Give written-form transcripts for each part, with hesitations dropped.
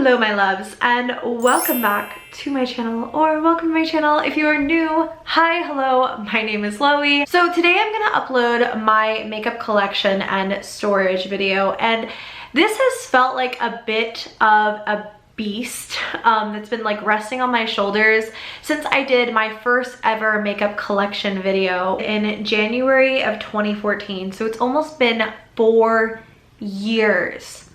Hello my loves, and welcome back to my channel, or welcome to my channel if you are new. Hi, hello, my name is Loey. So today I'm gonna upload my makeup collection and storage video, and this has felt like a bit of a beast that's been like resting on my shoulders since I did my first ever makeup collection video in January of 2014. So it's almost been 4 years.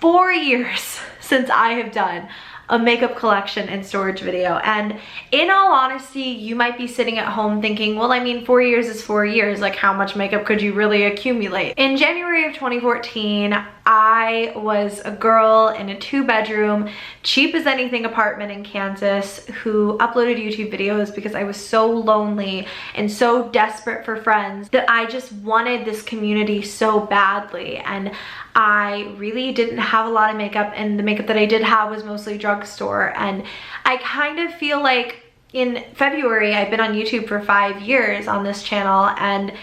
4 years since I have done a makeup collection and storage video, and in all honesty, you might be sitting at home thinking, well, I mean, 4 years is 4 years, like how much makeup could you really accumulate? In January of 2014, I was a girl in a 2-bedroom, cheap as anything apartment in Kansas who uploaded YouTube videos because I was so lonely and so desperate for friends that I just wanted this community so badly. And I really didn't have a lot of makeup, and the makeup that I did have was mostly drugstore. And I kind of feel like in February, I've been on YouTube for 5 years on this channel, and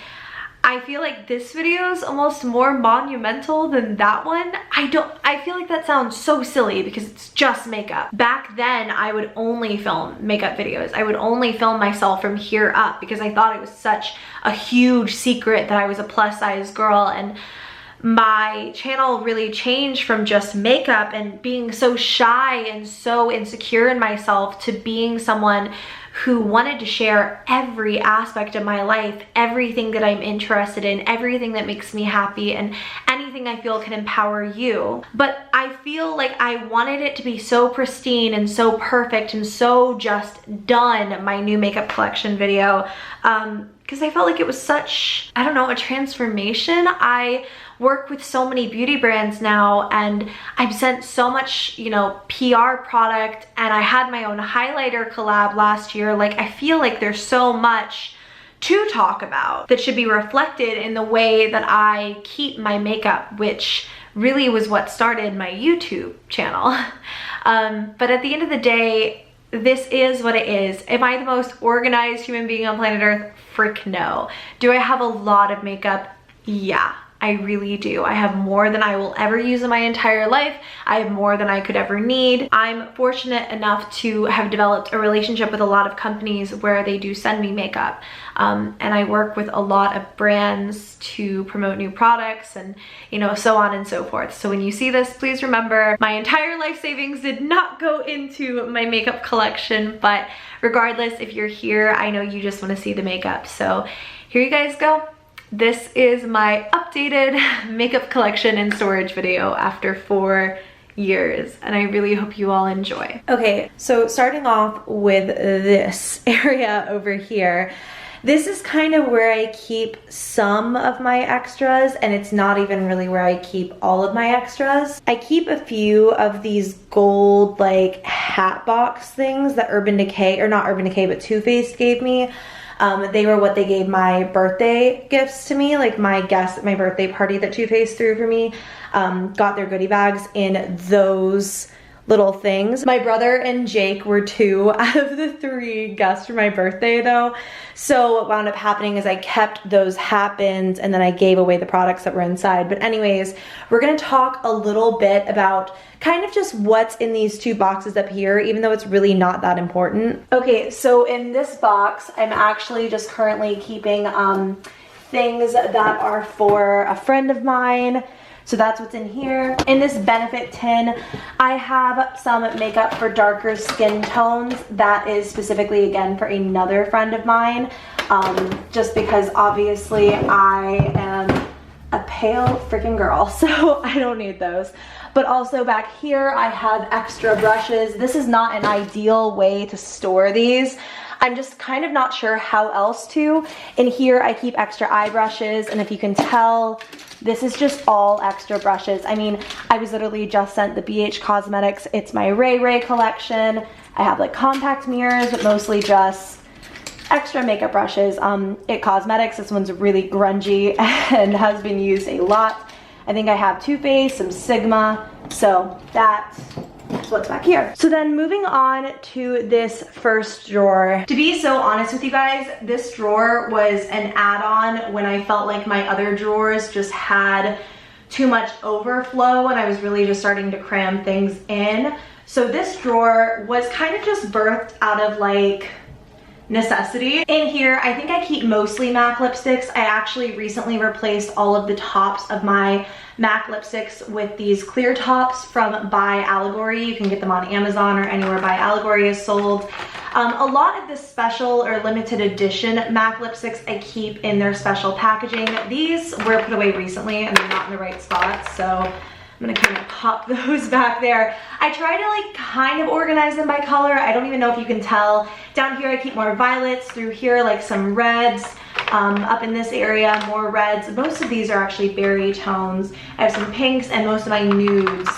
I feel like this video is almost more monumental than that one. I feel like that sounds so silly because it's just makeup. Back then, I would only film makeup videos. I would only film myself from here up because I thought it was such a huge secret that I was a plus size girl. And my channel really changed from just makeup and being so shy and so insecure in myself to being someone who wanted to share every aspect of my life, everything that I'm interested in, everything that makes me happy, and anything I feel can empower you. But I feel like I wanted it to be so pristine and so perfect and so just done, my new makeup collection video, because I felt like it was such, I don't know, a transformation. I work with so many beauty brands now, and I've sent so much, you know, PR product, and I had my own highlighter collab last year. Like, I feel like there's so much to talk about that should be reflected in the way that I keep my makeup, which really was what started my YouTube channel. But at the end of the day, this is what it is. Am I the most organized human being on planet Earth? Frick no. Do I have a lot of makeup? Yeah, I really do. I have more than I will ever use in my entire life. I have more than I could ever need. I'm fortunate enough to have developed a relationship with a lot of companies where they do send me makeup. And I work with a lot of brands to promote new products and, you know, so on and so forth. So when you see this, please remember my entire life savings did not go into my makeup collection, but regardless, if you're here, I know you just want to see the makeup. So here you guys go. This is my updated makeup collection and storage video after 4 years, and I really hope you all enjoy. Okay, so starting off with this area over here, this is kind of where I keep some of my extras, and it's not even really where I keep all of my extras. I keep a few of these gold like hat box things that Urban Decay, or not Urban Decay, but Too Faced gave me. They were what they gave my birthday gifts to me, like my guest at my birthday party that Too Faced threw for me, got their goodie bags in those little things. My brother and Jake were 2 out of the 3 guests for my birthday though. So what wound up happening is I kept those hat bins and then I gave away the products that were inside. But anyways, we're gonna talk a little bit about kind of just what's in these 2 boxes up here, even though it's really not that important. Okay, so in this box, I'm actually just currently keeping things that are for a friend of mine. So that's what's in here. In this benefit tin, I have some makeup for darker skin tones that is specifically, again, for another friend of mine. Just because obviously I am a pale freaking girl, so I don't need those. But also back here, I have extra brushes. This is not an ideal way to store these. I'm just kind of not sure how else to. In here, I keep extra eye brushes, and if you can tell, this is just all extra brushes. I mean, I was literally just sent the BH Cosmetics. It's my Ray Ray collection. I have like compact mirrors, but mostly just extra makeup brushes. It Cosmetics, this one's really grungy and has been used a lot. I think I have Too Faced, some Sigma, so that's what's back here. So then moving on to this first drawer. To be so honest with you guys, this drawer was an add-on when I felt like my other drawers just had too much overflow and I was really just starting to cram things in. So this drawer was kind of just birthed out of like necessity. In here, I think I keep mostly MAC lipsticks. I actually recently replaced all of the tops of my MAC lipsticks with these clear tops from By Allegory. You can get them on Amazon or anywhere By Allegory is sold. A lot of the special or limited edition MAC lipsticks I keep in their special packaging. These were put away recently and they're not in the right spots, so I'm gonna kind of pop those back there. I try to like kind of organize them by color. I don't even know if you can tell. Down here I keep more violets, through here like some reds, up in this area more reds. Most of these are actually berry tones. I have some pinks and most of my nudes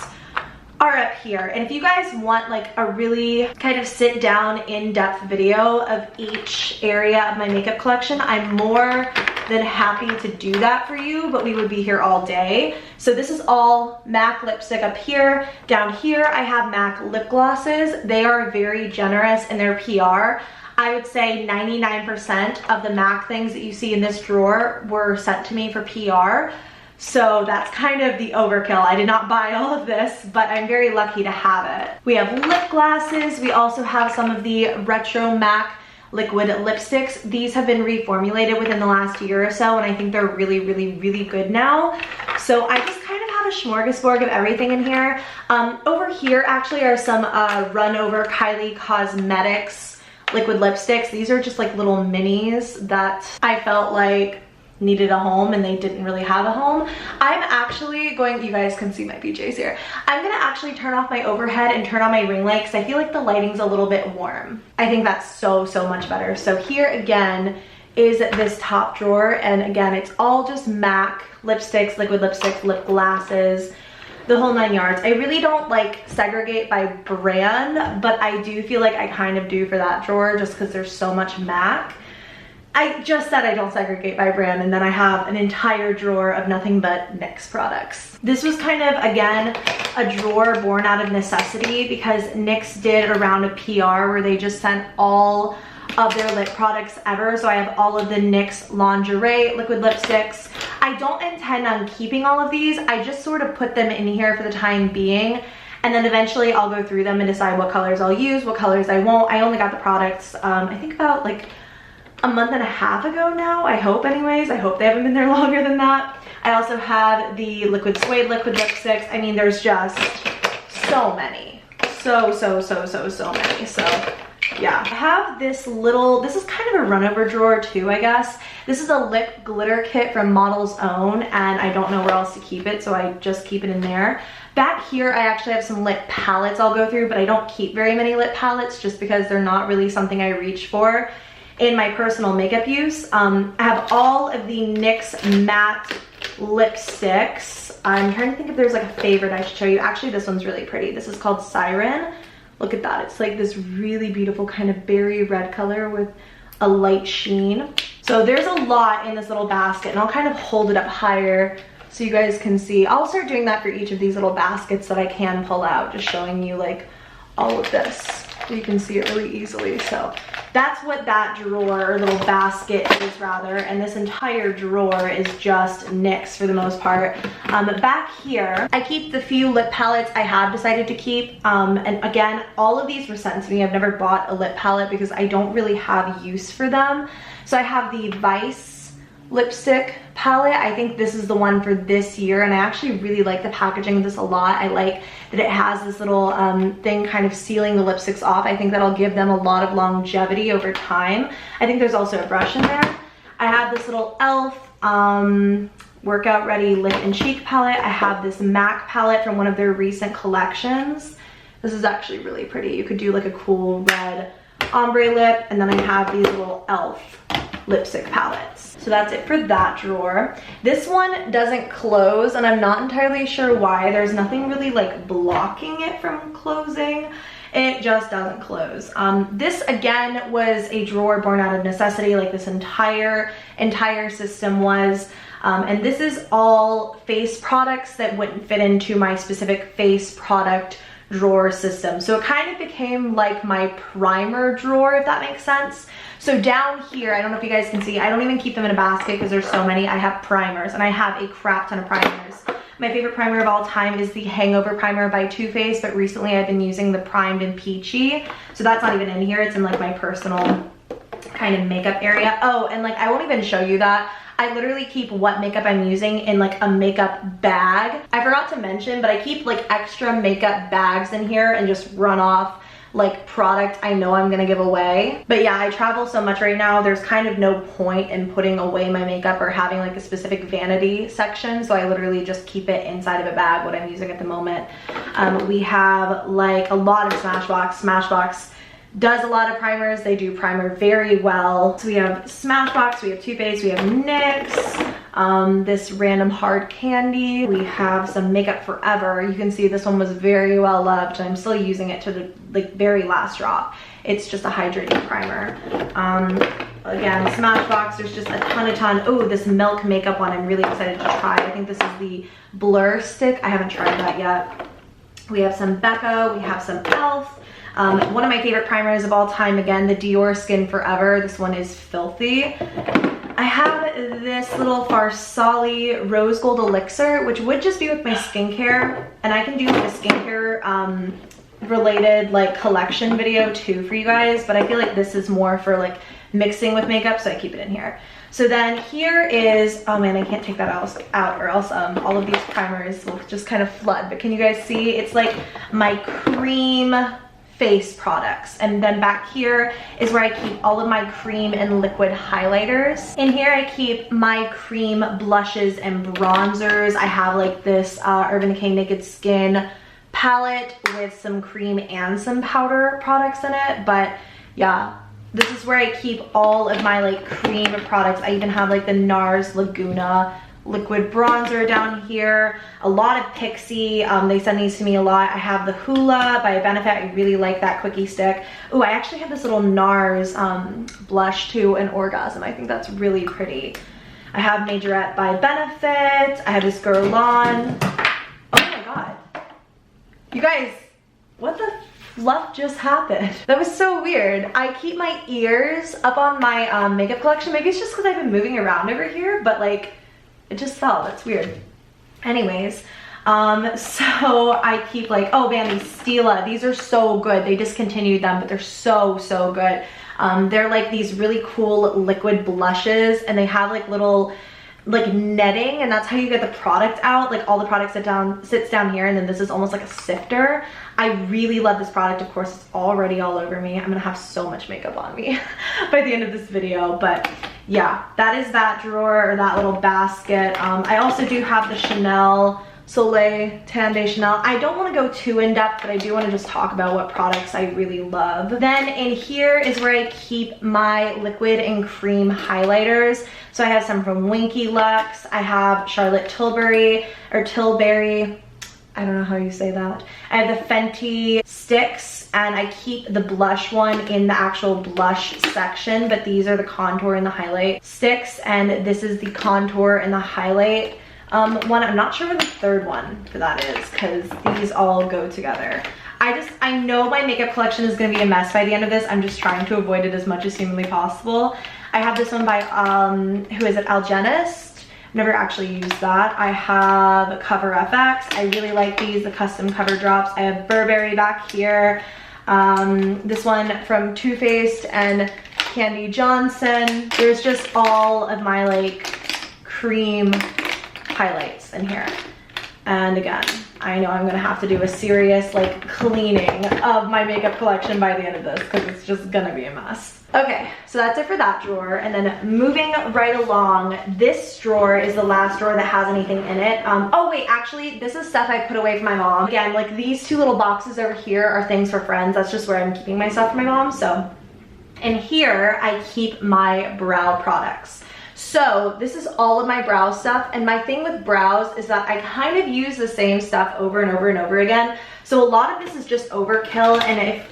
are up here. And if you guys want like a really kind of sit down in-depth video of each area of my makeup collection, I'm more than happy to do that for you, but we would be here all day. So this is all MAC lipstick up here. Down here I have MAC lip glosses. They are very generous in their PR. I would say 99% of the MAC things that you see in this drawer were sent to me for PR. So that's kind of the overkill. I did not buy all of this, but I'm very lucky to have it. We have lip glasses. We also have some of the retro MAC liquid lipsticks. These have been reformulated within the last year or so, and I think they're really, really, really good now. So I just kind of have a smorgasbord of everything in here. Over here actually are some Run Over Kylie Cosmetics liquid lipsticks. These are just like little minis that I felt like needed a home and they didn't really have a home. I'm actually going, you guys can see my PJs here. I'm gonna actually turn off my overhead and turn on my ring light because I feel like the lighting's a little bit warm. I think that's so much better. So here again is this top drawer, and again it's all just MAC lipsticks, liquid lipsticks, lip glasses, the whole 9 yards. I really don't like segregate by brand, but I do feel like I kind of do for that drawer just because there's so much MAC. I just said I don't segregate by brand, and then I have an entire drawer of nothing but NYX products. This was kind of, again, a drawer born out of necessity because NYX did a round of PR where they just sent all of their lip products ever. So I have all of the NYX lingerie liquid lipsticks. I don't intend on keeping all of these. I just sort of put them in here for the time being. And then eventually I'll go through them and decide what colors I'll use, what colors I won't. I only got the products, I think about like a month and a half ago now, I hope anyways. I hope they haven't been there longer than that. I also have the liquid suede liquid lipsticks. I mean, there's just so many. So many. So yeah, I have this little, this is kind of a run over drawer too, I guess. This is a lip glitter kit from Model's Own, and I don't know where else to keep it, so I just keep it in there. Back here, I actually have some lip palettes I'll go through, but I don't keep very many lip palettes just because they're not really something I reach for in my personal makeup use. I have all of the NYX matte lipsticks. I'm trying to think if there's like a favorite I should show you. Actually, this one's really pretty. This is called Siren. Look at that. It's like this really beautiful kind of berry red color with a light sheen. So there's a lot in this little basket, and I'll kind of hold it up higher so you guys can see. I'll start doing that for each of these little baskets that I can pull out, just showing you like all of this. You can see it really easily. So that's what that drawer, or little basket is rather, and this entire drawer is just NYX for the most part. Back here, I keep the few lip palettes I have decided to keep, and again, all of these were sent to me. I've never bought a lip palette because I don't really have use for them. So I have the Vice lipstick palette. I think this is the one for this year, and I actually really like the packaging of this a lot. I like that it has this little thing kind of sealing the lipsticks off. I think that'll give them a lot of longevity over time. I think there's also a brush in there. I have this little e.l.f. Workout Ready Lip and Cheek palette. I have this MAC palette from one of their recent collections. This is actually really pretty. You could do like a cool red ombre lip, and then I have these little e.l.f. lipstick palettes. So that's it for that drawer. This one doesn't close, and I'm not entirely sure why. There's nothing really like blocking it from closing. It just doesn't close. This again was a drawer born out of necessity, like this entire system was. And this is all face products that wouldn't fit into my specific face product drawer system. So it kind of became like my primer drawer, if that makes sense. So down here, I don't know if you guys can see, I don't even keep them in a basket because there's so many. I have primers, and I have a crap ton of primers. My favorite primer of all time is the Hangover Primer by Too Faced, but recently I've been using the Primed and Peachy. So that's not even in here, it's in like my personal kind of makeup area. Oh, and like I won't even show you that. I literally keep what makeup I'm using in like a makeup bag. I forgot to mention, but I keep like extra makeup bags in here and just run off like product I know I'm gonna give away. But yeah, I travel so much right now, there's kind of no point in putting away my makeup or having like a specific vanity section, so I literally just keep it inside of a bag, what I'm using at the moment. We have like a lot of Smashbox. Smashbox does a lot of primers. They do primer very well. So we have Smashbox, we have Too Faced, we have NYX, this random hard candy. We have some Makeup Forever. You can see this one was very well loved and I'm still using it to the like very last drop. It's just a hydrating primer. Again, Smashbox, there's just a ton. Oh, this Milk makeup one I'm really excited to try. I think this is the Blur Stick. I haven't tried that yet. We have some Becca, we have some e.l.f. One of my favorite primers of all time, again, the Dior Skin Forever. This one is filthy. I have this little Farsali Rose Gold Elixir, which would just be with my skincare, and I can do like a skincare related like collection video too for you guys, but I feel like this is more for like mixing with makeup, so I keep it in here. So then here is, oh man, I can't take that out or else all of these primers will just kind of flood, but can you guys see? It's like my cream face products, and then back here is where I keep all of my cream and liquid highlighters. In here I keep my cream blushes and bronzers. I have like this Urban Decay Naked Skin palette with some cream and some powder products in it, but yeah, this is where I keep all of my like cream products. I even have like the NARS Laguna liquid bronzer down here, a lot of Pixie. They send these to me a lot. I have the Hoola by Benefit. I really like that quickie stick. Oh, I actually have this little NARS blush too, an Orgasm. I think that's really pretty. I have Majorette by Benefit. I have this Guerlain. Oh my god, you guys, what the fluff just happened? That was so weird. I keep my ears up on my makeup collection. Maybe it's just because I've been moving around over here, but like it just fell. That's weird. Anyways, so I keep like, oh man, these Stila, these are so good. They discontinued them, but they're so good. They're like these really cool liquid blushes, and they have like little like netting, and that's how you get the product out. Like all the product sits down here, and then this is almost like a sifter. I really love this product. Of course, it's already all over me. I'm gonna have so much makeup on me by the end of this video, but yeah, that is that drawer or that little basket. I also do have the Chanel Soleil Tan de Chanel. I don't want to go too in depth, but I do want to just talk about what products I really love. Then in here is where I keep my liquid and cream highlighters. So I have some from Winky Lux. I have Charlotte Tilbury, I don't know how you say that. I have the Fenty sticks, and I keep the blush one in the actual blush section, but these are the contour and the highlight sticks, and this is the contour and the highlight one. I'm not sure what the third one for that is, because these all go together. I know my makeup collection is going to be a mess by the end of this. I'm just trying to avoid it as much as humanly possible. I have this one by, who is it, Algenist. Never actually used that. I have Cover FX. I really like these, the custom cover drops. I have Burberry back here. This one from Too Faced and Candy Johnson. There's just all of my like cream highlights in here. And again, I know I'm gonna have to do a serious like cleaning of my makeup collection by the end of this, because it's just gonna be a mess. Okay, so that's it for that drawer. And then moving right along, this drawer is the last drawer that has anything in it. Oh wait, actually this is stuff I put away for my mom. Again, like these two little boxes over here are things for friends. That's just where I'm keeping my stuff for my mom. So in here I keep my brow products. So this is all of my brow stuff, and my thing with brows is that I kind of use the same stuff over and over and over again. So a lot of this is just overkill, and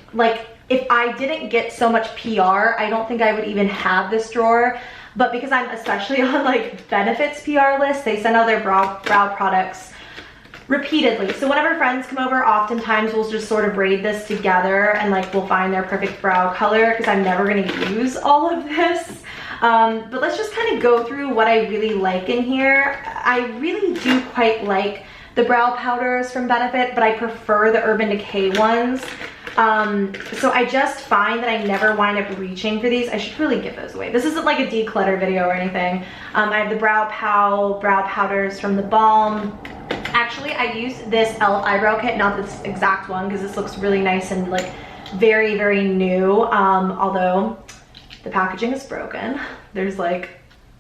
if I didn't get so much PR, I don't think I would even have this drawer. But because I'm especially on like Benefit's PR list, they send out their brow products repeatedly. So whenever friends come over, oftentimes we'll just sort of raid this together, and like we'll find their perfect brow color, because I'm never going to use all of this. But let's just kind of go through what I really like in here. I really do quite like the brow powders from Benefit, but I prefer the Urban Decay ones. So I just find that I never wind up reaching for these. I should really give those away. This isn't like a declutter video or anything. I have the brow powders from the Balm. Actually, I used this e.l.f. eyebrow kit, not this exact one, because this looks really nice and like very, very new. Although the packaging is broken. There's like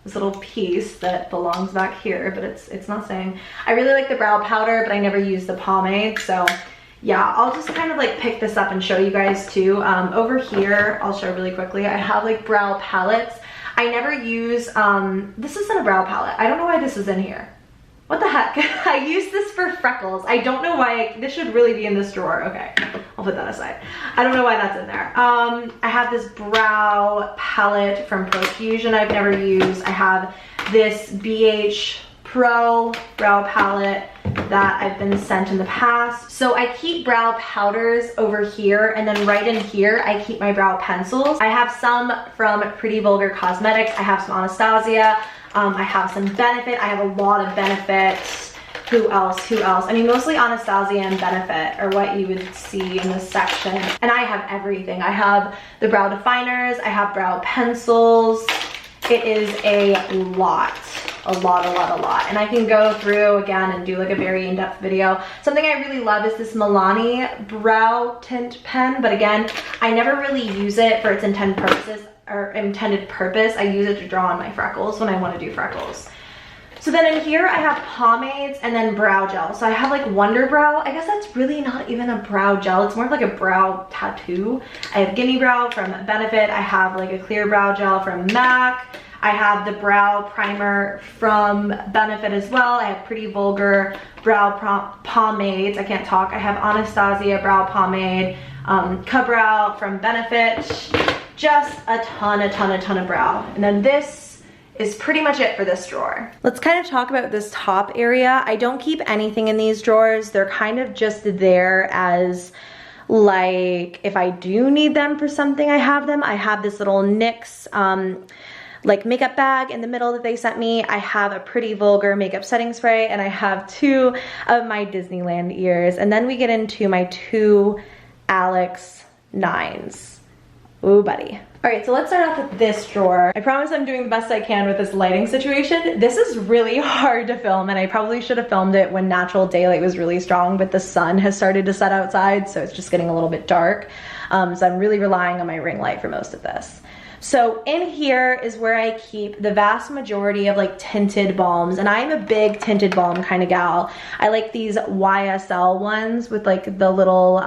this little piece that belongs back here, but it's not staying. I really like the brow powder, but I never use the pomade, so yeah, I'll just kind of like pick this up and show you guys too. Over here, I'll show really quickly, I have like brow palettes. I never use, this isn't a brow palette. I don't know why this is in here. What the heck? I use this for freckles. I don't know why, this should really be in this drawer. Okay, I'll put that aside. I don't know why that's in there. I have this brow palette from Profusion I've never used. I have this BH Pro brow palette that I've been sent in the past. So I keep brow powders over here, and then right in here I keep my brow pencils. I have some from Pretty Vulgar Cosmetics. I have some Anastasia. I have some Benefit. I have a lot of Benefit. Who else? I mean, mostly Anastasia and Benefit are what you would see in this section. And I have everything. I have the brow definers. I have brow pencils. It is a lot. And I can go through again and do like a very in-depth video. Something I really love is this Milani brow tint pen, but again, I never really use it for its intended purpose. I use it to draw on my freckles when I want to do freckles. So then in here I have pomades and then brow gel. So I have like Wonder Brow. I guess that's really not even a brow gel. It's more of like a brow tattoo. I have Gimme Brow from Benefit. I have like a clear brow gel from MAC. I have the brow primer from Benefit as well. I have Pretty Vulgar brow pomades. I can't talk. I have Anastasia brow pomade, Ka-Brow from Benefit. Just a ton of brow. And then this is pretty much it for this drawer. Let's kind of talk about this top area. I don't keep anything in these drawers. They're kind of just there as like if I do need them for something, I have them. I have this little NYX like makeup bag in the middle that they sent me. I have a Pretty Vulgar makeup setting spray, and I have 2 of my Disneyland ears. And then we get into my 2 Alex 9s. Ooh, buddy. All right, so let's start off with this drawer. I promise I'm doing the best I can with this lighting situation. This is really hard to film, and I probably should have filmed it when natural daylight was really strong, but the sun has started to set outside, so it's just getting a little bit dark. So I'm really relying on my ring light for most of this. So in here is where I keep the vast majority of like tinted balms, and I'm a big tinted balm kind of gal. I like these YSL ones with like the little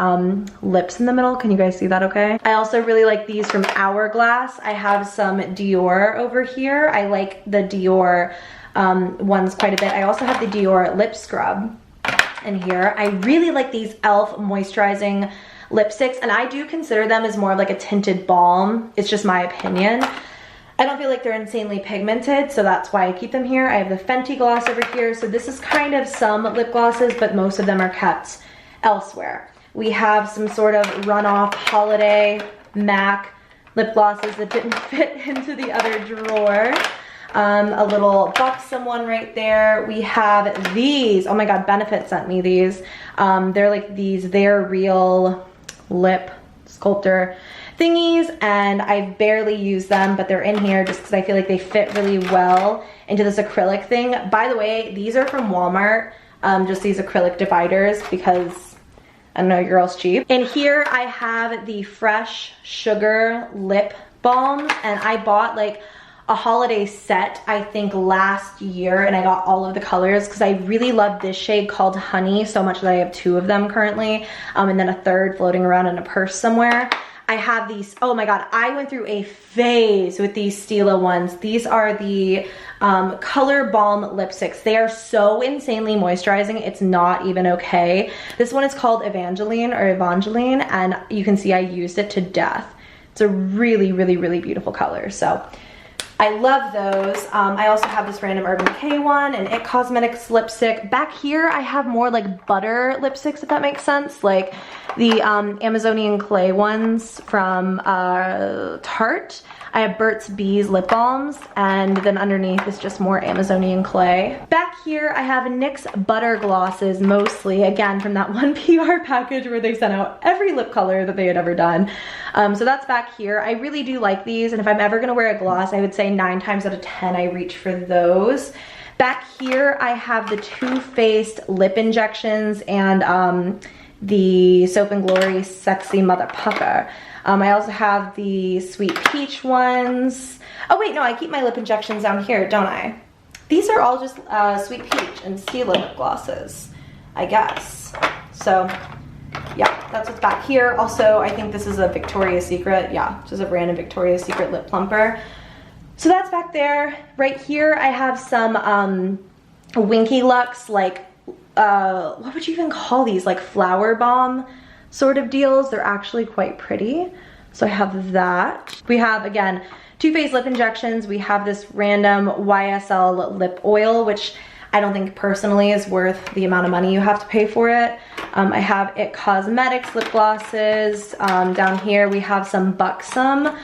lips in the middle. Can you guys see that okay? I also really like these from Hourglass. I have some Dior over here. I like the Dior ones quite a bit. I also have the Dior lip scrub in here. I really like these e.l.f. moisturizing lipsticks, and I do consider them as more of like a tinted balm. It's just my opinion. I don't feel like they're insanely pigmented, so that's why I keep them here. I have the Fenty gloss over here. So this is kind of some lip glosses, but most of them are kept elsewhere. We have some sort of runoff holiday MAC lip glosses that didn't fit into the other drawer. A little buxom one right there. We have these. Oh my god, Benefit sent me these. They're like these They're Real lip sculptor thingies, and I barely use them, but they're in here just because I feel like they fit really well into this acrylic thing. By the way, these are from Walmart, just these acrylic dividers, because I don't know, your girl's cheap. And here I have the Fresh Sugar lip balms, and I bought like a holiday set I think last year, and I got all of the colors because I really love this shade called Honey so much that I have 2 of them currently, and then a 3rd floating around in a purse somewhere. I have these, oh my god, I went through a phase with these Stila ones. These are the Color Balm lipsticks. They are so insanely moisturizing, it's not even okay. This one is called Evangeline, and you can see I used it to death. It's a really beautiful color, so I love those. I also have this random Urban Decay one, an It Cosmetics lipstick. Back here, I have more like butter lipsticks, if that makes sense. Like the Amazonian Clay ones from Tarte. I have Burt's Bees lip balms, and then underneath is just more Amazonian clay. Back here, I have NYX butter glosses, mostly, again, from that one PR package where they sent out every lip color that they had ever done. So that's back here. I really do like these, and if I'm ever gonna wear a gloss, I would say 9 times out of 10 I reach for those. Back here, I have the Too Faced lip injections and the Soap and Glory Sexy Mother Pucker. I also have the Sweet Peach ones. Oh wait, no, I keep my lip injections down here, don't I? These are all just Sweet Peach and Stila lip glosses, I guess. So, yeah, that's what's back here. Also, I think this is a Victoria's Secret. Yeah, just a random Victoria's Secret lip plumper. So that's back there. Right here, I have some Winky Lux, like, what would you even call these? Like flower bomb sort of deals. They're actually quite pretty. So I have that. We have, again, Too Faced lip injections. We have this random YSL lip oil, which I don't think personally is worth the amount of money you have to pay for it. I have IT Cosmetics lip glosses. Down here we have some Buxom.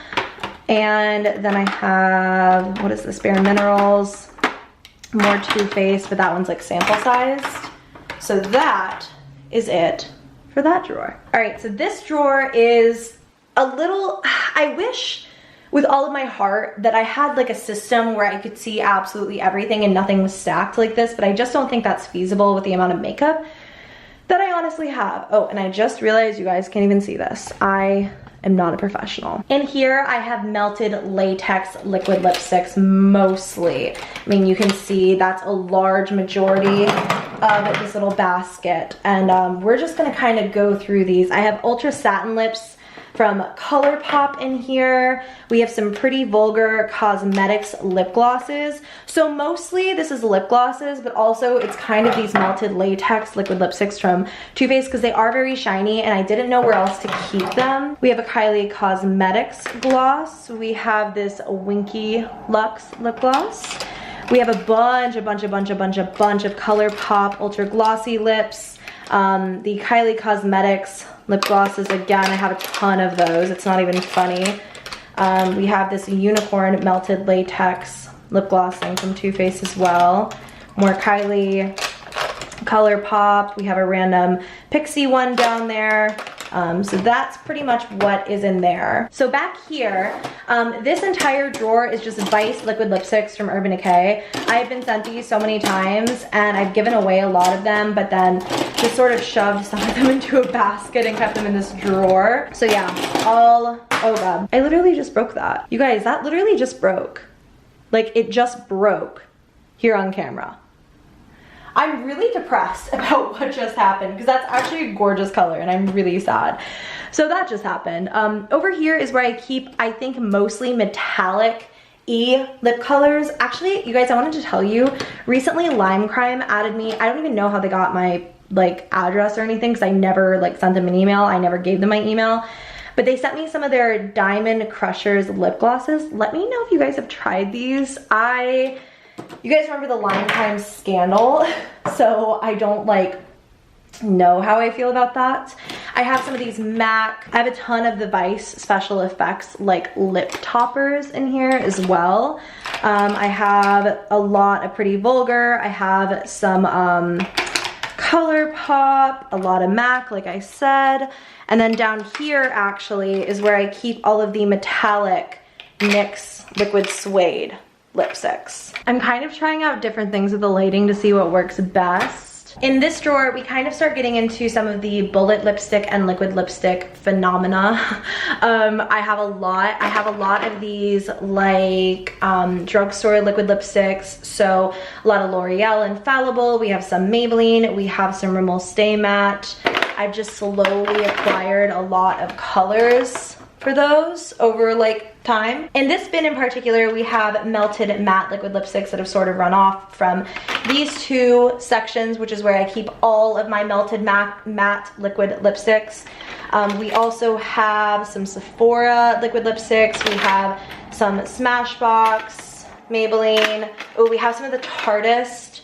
And then I have, what is this, Bare Minerals. More Too Faced, but that one's like sample sized. So that is it for that drawer. All right, so this drawer is a little, I wish with all of my heart that I had like a system where I could see absolutely everything and nothing was stacked like this, but I just don't think that's feasible with the amount of makeup that I honestly have. Oh, and I just realized you guys can't even see this. I am not a professional. In here, I have melted latex liquid lipsticks mostly. I mean, you can see that's a large majority of this little basket. And we're just gonna kind of go through these. I have Ultra Satin Lips from ColourPop in here. We have some Pretty Vulgar Cosmetics lip glosses. So mostly this is lip glosses, but also it's kind of these melted latex liquid lipsticks from Too Faced because they are very shiny and I didn't know where else to keep them. We have a Kylie Cosmetics gloss. We have this Winky Lux lip gloss. We have a bunch of ColourPop Ultra Glossy lips. The Kylie Cosmetics lip glosses, again, I have a ton of those. It's not even funny. We have this Unicorn Melted Latex lip glossing from Too Faced as well. More Kylie, ColourPop. We have a random Pixie one down there. So that's pretty much what is in there. So back here, this entire drawer is just Vice liquid lipsticks from Urban Decay. I've been sent these so many times and I've given away a lot of them, but then just sort of shoved some of them into a basket and kept them in this drawer. So yeah, oh god. I literally just broke that. You guys, that literally just broke. Like, it just broke here on camera. I'm really depressed about what just happened because that's actually a gorgeous color and I'm really sad. So that just happened. Over here is where I keep, I think, mostly metallic lip colors. Actually, you guys, I wanted to tell you, recently Lime Crime added me. I don't even know how they got my like address or anything because I never like sent them an email. I never gave them my email. But they sent me some of their Diamond Crushers lip glosses. Let me know if you guys have tried these. You guys remember the Lime Crime scandal, so I don't like know how I feel about that. I have some of these MAC. I have a ton of the Vice special effects like lip toppers in here as well. I have a lot of Pretty Vulgar. I have some ColourPop, a lot of MAC, like I said. And then down here actually is where I keep all of the metallic NYX Liquid Suede lipsticks. I'm kind of trying out different things with the lighting to see what works best. In this drawer, we kind of start getting into some of the bullet lipstick and liquid lipstick phenomena. I have a lot of these like drugstore liquid lipsticks. So a lot of L'Oreal Infallible. We have some Maybelline. We have some Rimmel Stay Matte. I've just slowly acquired a lot of colors for those over like time. In this bin in particular, we have melted matte liquid lipsticks that have sort of run off from these two sections, which is where I keep all of my melted matte liquid lipsticks. We also have some Sephora liquid lipsticks. We have some Smashbox, Maybelline. Oh, we have some of the Tarteist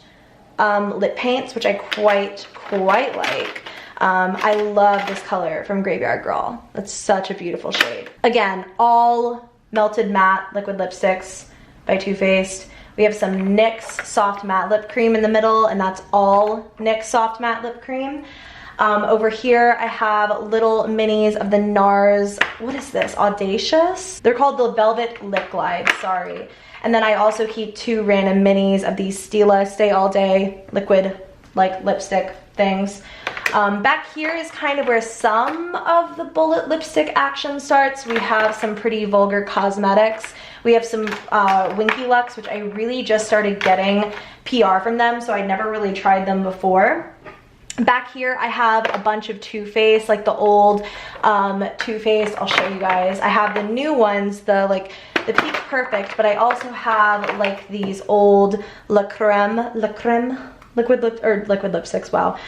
lip paints, which I quite like. I love this color from Graveyard Girl. That's such a beautiful shade. Again, all Melted Matte Liquid Lipsticks by Too Faced. We have some NYX Soft Matte Lip Cream in the middle, and that's all NYX Soft Matte Lip Cream. Over here, I have little minis of the NARS, what is this, Audacious? They're called the Velvet Lip Glide, sorry. And then I also keep 2 random minis of these Stila Stay All Day liquid, like lipstick things. Back here is kind of where some of the bullet lipstick action starts. We have some pretty vulgar cosmetics. We have some Winky Lux, which I really just started getting PR from them, so I never really tried them before. Back here, I have a bunch of Too Faced, like the old Too Faced. I'll show you guys. I have the new ones, the Peak Perfect, but I also have like these old La Creme liquid lipsticks, wow,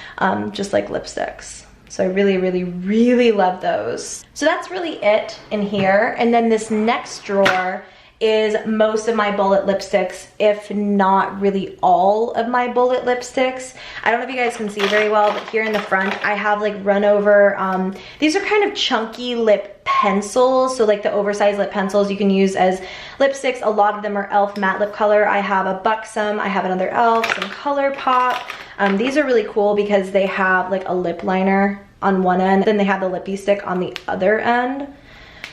just like lipsticks. So I really, really, really love those. So that's really it in here. And then this next drawer is most of my bullet lipsticks, if not really all of my bullet lipsticks. I don't know if you guys can see very well, but here in the front, I have like run over, these are kind of chunky lip pencils. So like the oversized lip pencils you can use as lipsticks. A lot of them are e.l.f. matte lip color. I have a Buxom, I have another e.l.f., some ColourPop. These are really cool because they have like a lip liner on one end, then they have the lippy stick on the other end.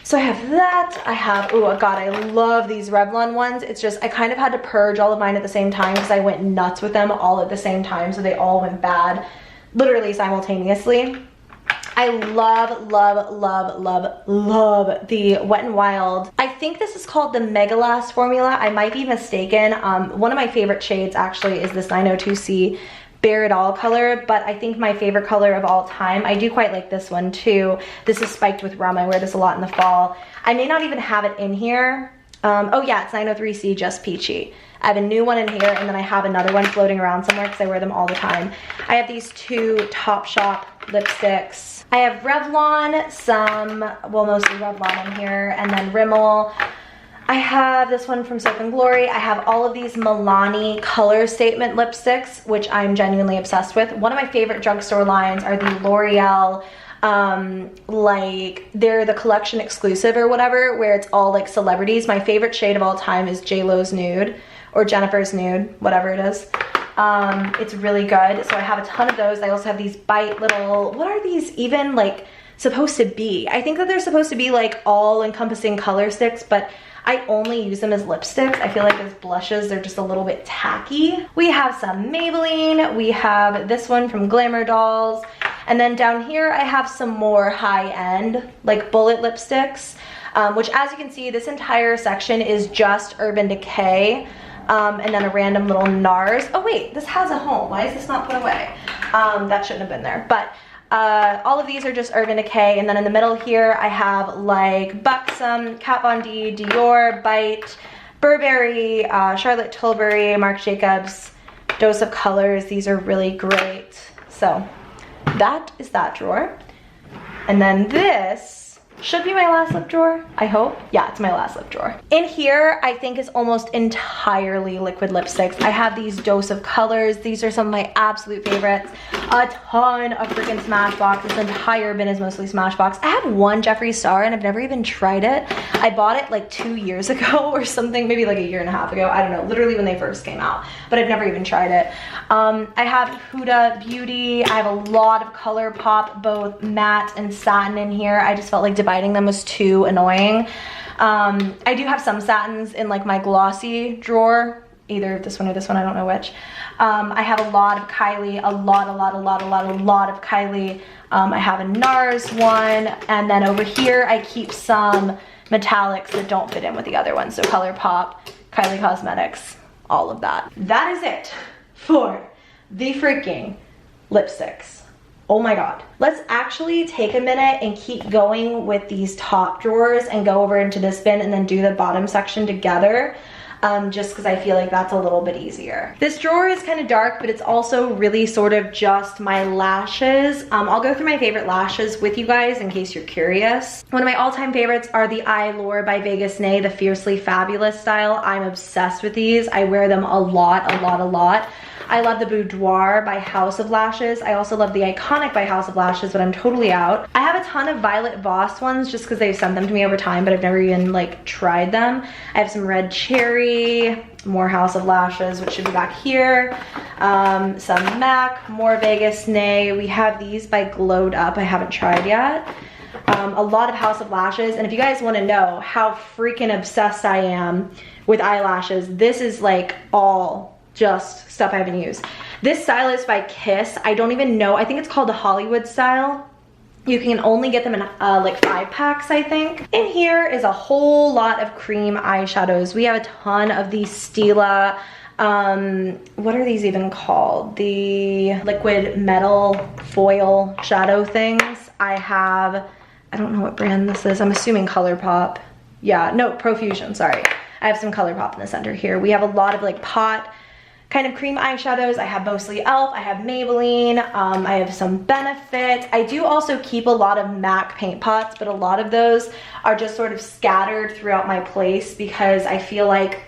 So I have that. I have, oh god, I love these Revlon ones. It's just, I kind of had to purge all of mine at the same time because I went nuts with them all at the same time. So they all went bad, literally simultaneously. I love, love, love, love, love the Wet n Wild. I think this is called the Mega Last formula. I might be mistaken. One of my favorite shades actually is this 902C Bare It All color, but I think my favorite color of all time, I do quite like this one too. This is Spiked with Rum. I wear this a lot in the fall. I may not even have it in here. Oh yeah, it's 903C Just Peachy. I have a new one in here, and then I have another one floating around somewhere because I wear them all the time. I have these 2 Topshop lipsticks. I have Revlon, some, well, mostly Revlon in here, and then Rimmel. I have this one from Soap & Glory. I have all of these Milani color statement lipsticks, which I'm genuinely obsessed with. One of my favorite drugstore lines are the L'Oreal, like they're the collection exclusive or whatever, where it's all like celebrities. My favorite shade of all time is J.Lo's Nude or Jennifer's Nude, whatever it is. It's really good. So I have a ton of those. I also have these Bite little, what are these even like supposed to be? I think that they're supposed to be like all encompassing color sticks, but I only use them as lipsticks. I feel like as blushes, they're just a little bit tacky. We have some Maybelline. We have this one from Glamour Dolls. And then down here, I have some more high-end, like bullet lipsticks, which as you can see, this entire section is just Urban Decay. And then a random little NARS. Oh wait, this has a home. Why is this not put away? That shouldn't have been there. But all of these are just Urban Decay, and then in the middle here I have like Buxom, Kat Von D, Dior, Bite, Burberry, Charlotte Tilbury, Marc Jacobs, Dose of Colors. These are really great. So that is that drawer. And then this should be my last lip drawer, I hope. Yeah, it's my last lip drawer. In here, I think is almost entirely liquid lipsticks. I have these Dose of Colors. These are some of my absolute favorites. A ton of freaking Smashbox. This entire bin is mostly Smashbox. I have one Jeffree Star and I've never even tried it. I bought it like 2 years ago or something, maybe like a year and a half ago. I don't know, literally when they first came out, but I've never even tried it. I have Huda Beauty. I have a lot of ColourPop, both matte and satin in here. I just felt like dividing them was too annoying. I do have some satins in like my glossy drawer, either this one or this one, I don't know which. I have a lot of Kylie, a lot of Kylie. I have a NARS one, and then over here I keep some metallics that don't fit in with the other ones. So ColourPop, Kylie Cosmetics, all of that. That is it for the freaking lipsticks. Oh my god. Let's actually take a minute and keep going with these top drawers and go over into this bin and then do the bottom section together. Just because I feel like that's a little bit easier. This drawer is kind of dark, but it's also really sort of just my lashes. I'll go through my favorite lashes with you guys in case you're curious. One of my all-time favorites are the Eyelure by Vegas Nay, the Fiercely Fabulous style. I'm obsessed with these. I wear them a lot. I love the Boudoir by House of Lashes. I also love the Iconic by House of Lashes, but I'm totally out. I have a ton of Violet Voss ones just because they've sent them to me over time, but I've never even like tried them. I have some Red Cherry, more House of Lashes, which should be back here. Some MAC, more Vegas Nay. We have these by Glowed Up. I haven't tried yet. A lot of House of Lashes, and if you guys want to know how freaking obsessed I am with eyelashes, this is like all just stuff I haven't used. This style is by Kiss. I don't even know, I think it's called the Hollywood style. You can only get them in like 5-packs, I think. In here is a whole lot of cream eyeshadows. We have a ton of these Stila, what are these even called? The liquid metal foil shadow things. I don't know what brand this is. I'm assuming ColourPop. Yeah, no, Profusion, sorry. I have some ColourPop in the center here. We have a lot of like pot kind of cream eyeshadows. I have mostly e.l.f. I have Maybelline. I have some Benefit. I do also keep a lot of MAC paint pots, but a lot of those are just sort of scattered throughout my place because I feel like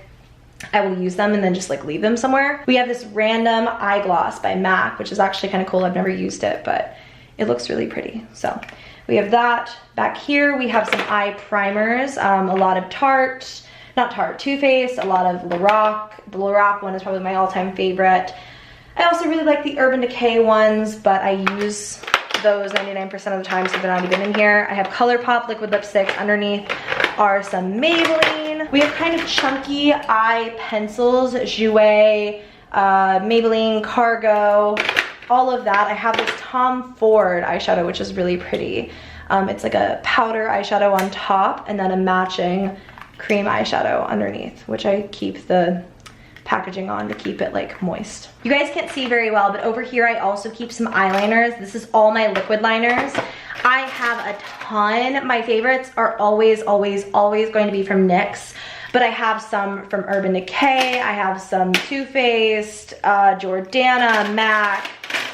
I will use them and then just like leave them somewhere. We have this random eye gloss by MAC, which is actually kind of cool. I've never used it, but it looks really pretty. So we have that. Back here, we have some eye primers, a lot of Too Faced, a lot of Lorac. The Lorac one is probably my all-time favorite. I also really like the Urban Decay ones, but I use those 99% of the time, so they're not even in here. I have ColourPop liquid lipsticks. Underneath are some Maybelline. We have kind of chunky eye pencils, Jouer, Maybelline, Cargo, all of that. I have this Tom Ford eyeshadow, which is really pretty. It's like a powder eyeshadow on top and then a matching cream eyeshadow underneath, which I keep the packaging on to keep it like moist. You guys can't see very well, but over here I also keep some eyeliners. This is all my liquid liners. I have a ton. My favorites are always going to be from NYX, but I have some from Urban Decay. I have some Too Faced, Jordana, MAC,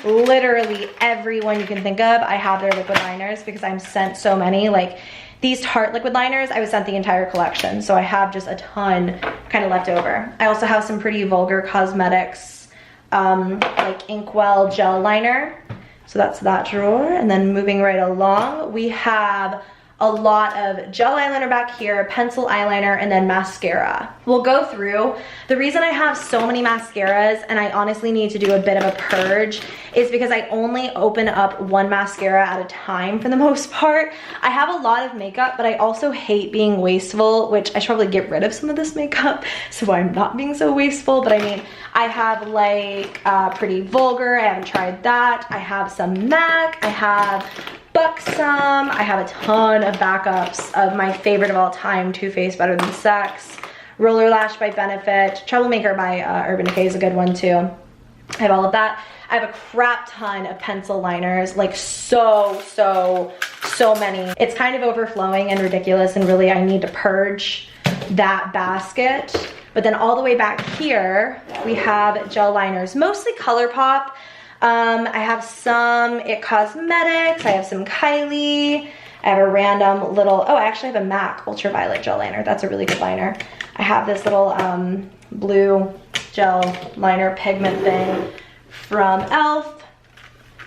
literally everyone you can think of. I have their liquid liners because I'm sent so many. Like these Tarte liquid liners, I was sent the entire collection, so I have just a ton kind of left over. I also have some pretty Vulgar Cosmetics, like Inkwell gel liner. So that's that drawer. And then moving right along, we have a lot of gel eyeliner back here, pencil eyeliner, and then mascara. We'll go through. The reason I have so many mascaras, and I honestly need to do a bit of a purge, is because I only open up one mascara at a time for the most part. I have a lot of makeup, but I also hate being wasteful, which I should probably get rid of some of this makeup so I'm not being so wasteful. But I mean, I have like Pretty Vulgar. I haven't tried that. I have some MAC. I have Buxom. I have a ton of backups of my favorite of all time, Too Faced Better Than Sex. Roller Lash by Benefit. Troublemaker by Urban Decay is a good one too. I have all of that. I have a crap ton of pencil liners, like so many. It's kind of overflowing and ridiculous, and really I need to purge that basket. But then all the way back here, we have gel liners, mostly ColourPop. I have some IT Cosmetics, I have some Kylie, I have a random little, oh, I actually have a MAC Ultraviolet gel liner. That's a really good liner. I have this little blue gel liner pigment thing from e.l.f.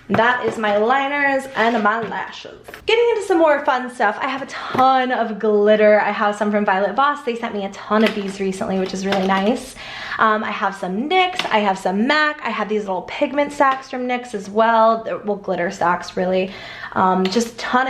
That is my liners and my lashes. Getting into some more fun stuff, I have a ton of glitter. I have some from Violet Voss. They sent me a ton of these recently, which is really nice. I have some NYX, I have some MAC, I have these little pigment stacks from NYX as well. Well, glitter stacks really. Just a ton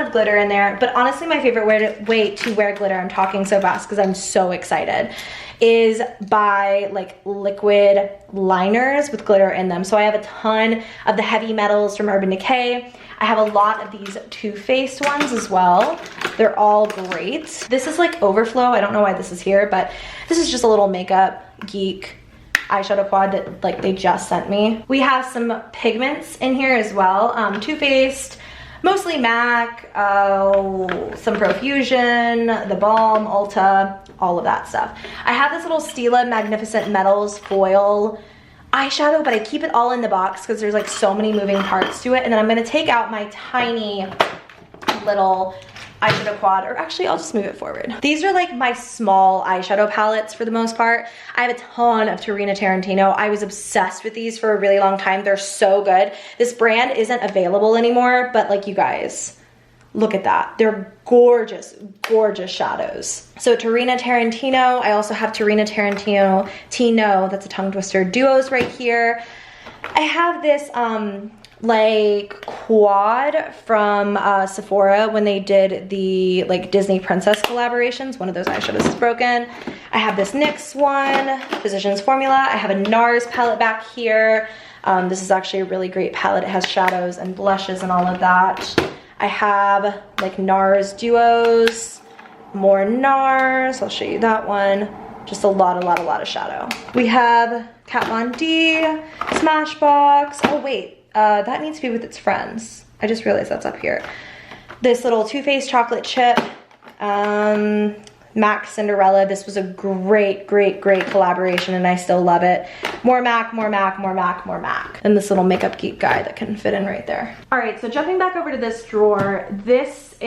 of glitter in there. But honestly, my favorite way to wear glitter, I'm talking so fast because I'm so excited, is by like liquid liners with glitter in them. So I have a ton of the heavy metals from Urban Decay. I have a lot of these Too Faced ones as well. They're all great. This is like Overflow. I don't know why this is here, but this is just a little makeup geek eyeshadow quad that like they just sent me. We have some pigments in here as well. Too Faced, mostly MAC, some Profusion, the Balm, Ulta, all of that stuff. I have this little Stila Magnificent Metals foil eyeshadow, but I keep it all in the box because there's like so many moving parts to it. And then I'm gonna take out my tiny little eyeshadow quad, or actually I'll just move it forward. These are like my small eyeshadow palettes for the most part. I have a ton of Tarina Tarantino. I was obsessed with these for a really long time. They're so good. This brand isn't available anymore, but like you guys, look at that. They're gorgeous, gorgeous shadows. So Tarina Tarantino, I also have Tarina Tarantino Tino, that's a tongue twister, duos right here. I have this like quad from Sephora when they did the like Disney princess collaborations. One of those eyeshadows is broken. I have this NYX one, Physicians Formula. I have a NARS palette back here. This is actually a really great palette. It has shadows and blushes and all of that. I have like NARS duos, more NARS. I'll show you that one. Just a lot of shadow. We have Kat Von D, Smashbox. Oh wait, that needs to be with its friends. I just realized that's up here. This little Too Faced chocolate chip, MAC Cinderella. This was a great collaboration and I still love it. More MAC, more MAC, more MAC, more MAC. And this little makeup geek guy that can fit in right there. All right, so jumping back over to this drawer, this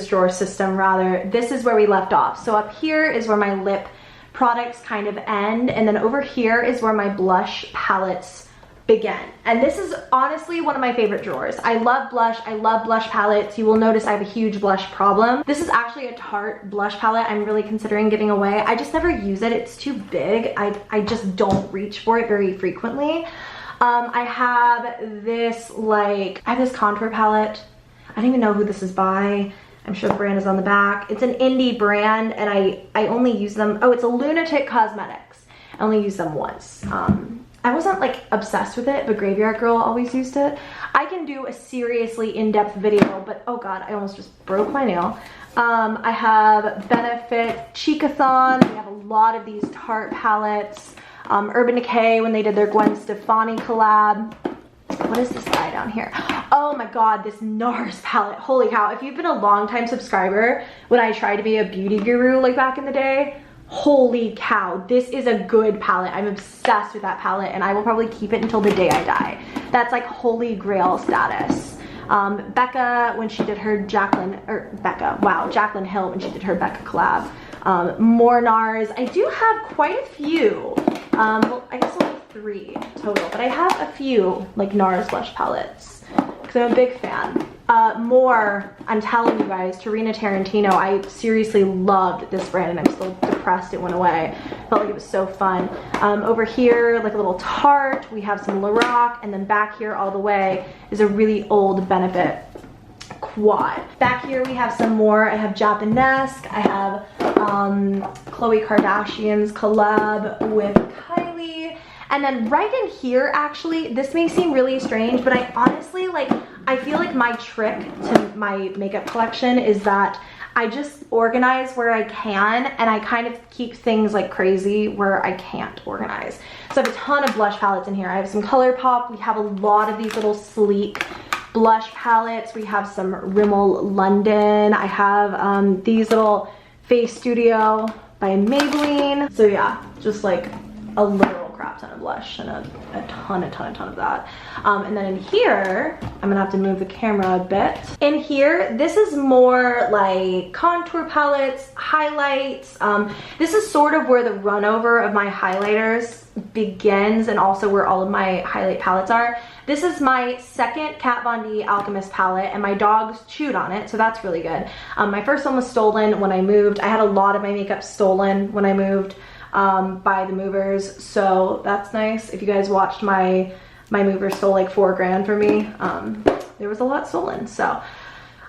drawer system rather, this is where we left off. So up here is where my lip products kind of end, and then over here is where my blush palettes begin. And this is honestly one of my favorite drawers. I love blush palettes. You will notice I have a huge blush problem. This is actually a Tarte blush palette I'm really considering giving away. I just never use it. It's too big. I just don't reach for it very frequently. I have this contour palette. I don't even know who this is by. I'm sure the brand is on the back. It's an indie brand and I only use them. Oh, it's a Lunatic Cosmetics. I only use them once. I wasn't like obsessed with it, but Graveyard Girl always used it. I can do a seriously in-depth video, but oh god, I almost just broke my nail. I have Benefit Cheekathon. We have a lot of these Tarte palettes. Urban Decay when they did their Gwen Stefani collab. What is this guy down here? Oh my god, this NARS palette. Holy cow. If you've been a long-time subscriber when I tried to be a beauty guru like back in the day, holy cow, this is a good palette. I'm obsessed with that palette and I will probably keep it until the day I die. That's like holy grail status. Becca when she did her Jaclyn Hill when she did her Becca collab. More NARS. I do have quite a few. Well, I guess only 3 total, but I have a few like NARS blush palettes because I'm a big fan. I'm telling you guys, Tarina Tarantino, I seriously loved this brand and I'm still depressed it went away. Felt like it was so fun. Over here, like a little Tarte, we have some Lorac, and then back here all the way is a really old Benefit quad. Back here we have some more. I have Japanesque. I have Khloe Kardashian's collab with Kylie. And then right in here, actually, this may seem really strange, but I honestly I feel like my trick to my makeup collection is that I just organize where I can and I kind of keep things like crazy where I can't organize. So I have a ton of blush palettes in here. I have some ColourPop. We have a lot of these little sleek blush palettes. We have some Rimmel London. I have these little Face Studio by Maybelline. So yeah, just like a literal crap ton of blush and a ton of that. And then in here, I'm gonna have to move the camera a bit. In here, this is more like contour palettes, highlights. This is sort of where the run over of my highlighters begins and also where all of my highlight palettes are. This is my second Kat Von D Alchemist palette and my dogs chewed on it, so that's really good. My first one was stolen when I moved. I had a lot of my makeup stolen when I moved by the movers, so that's nice. If you guys watched my movers stole like $4 grand from me, there was a lot stolen, so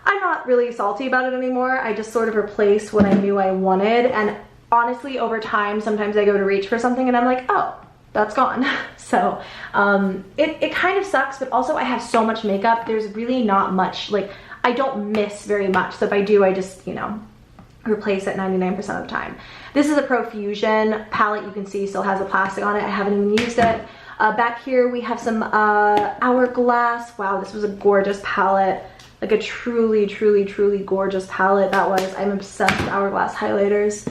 I'm not really salty about it anymore. I just sort of replaced what I knew I wanted, and honestly over time sometimes I go to reach for something and I'm like, oh, that's gone. So it kind of sucks, but also I have so much makeup, there's really not much, like I don't miss very much, so if I do, I just, you know, replace it 99% of the time. This is a Profusion palette. You can see still has a plastic on it. I haven't even used it. Back here we have some Hourglass. Wow, this was a gorgeous palette. Like a truly gorgeous palette that was. I'm obsessed with Hourglass highlighters.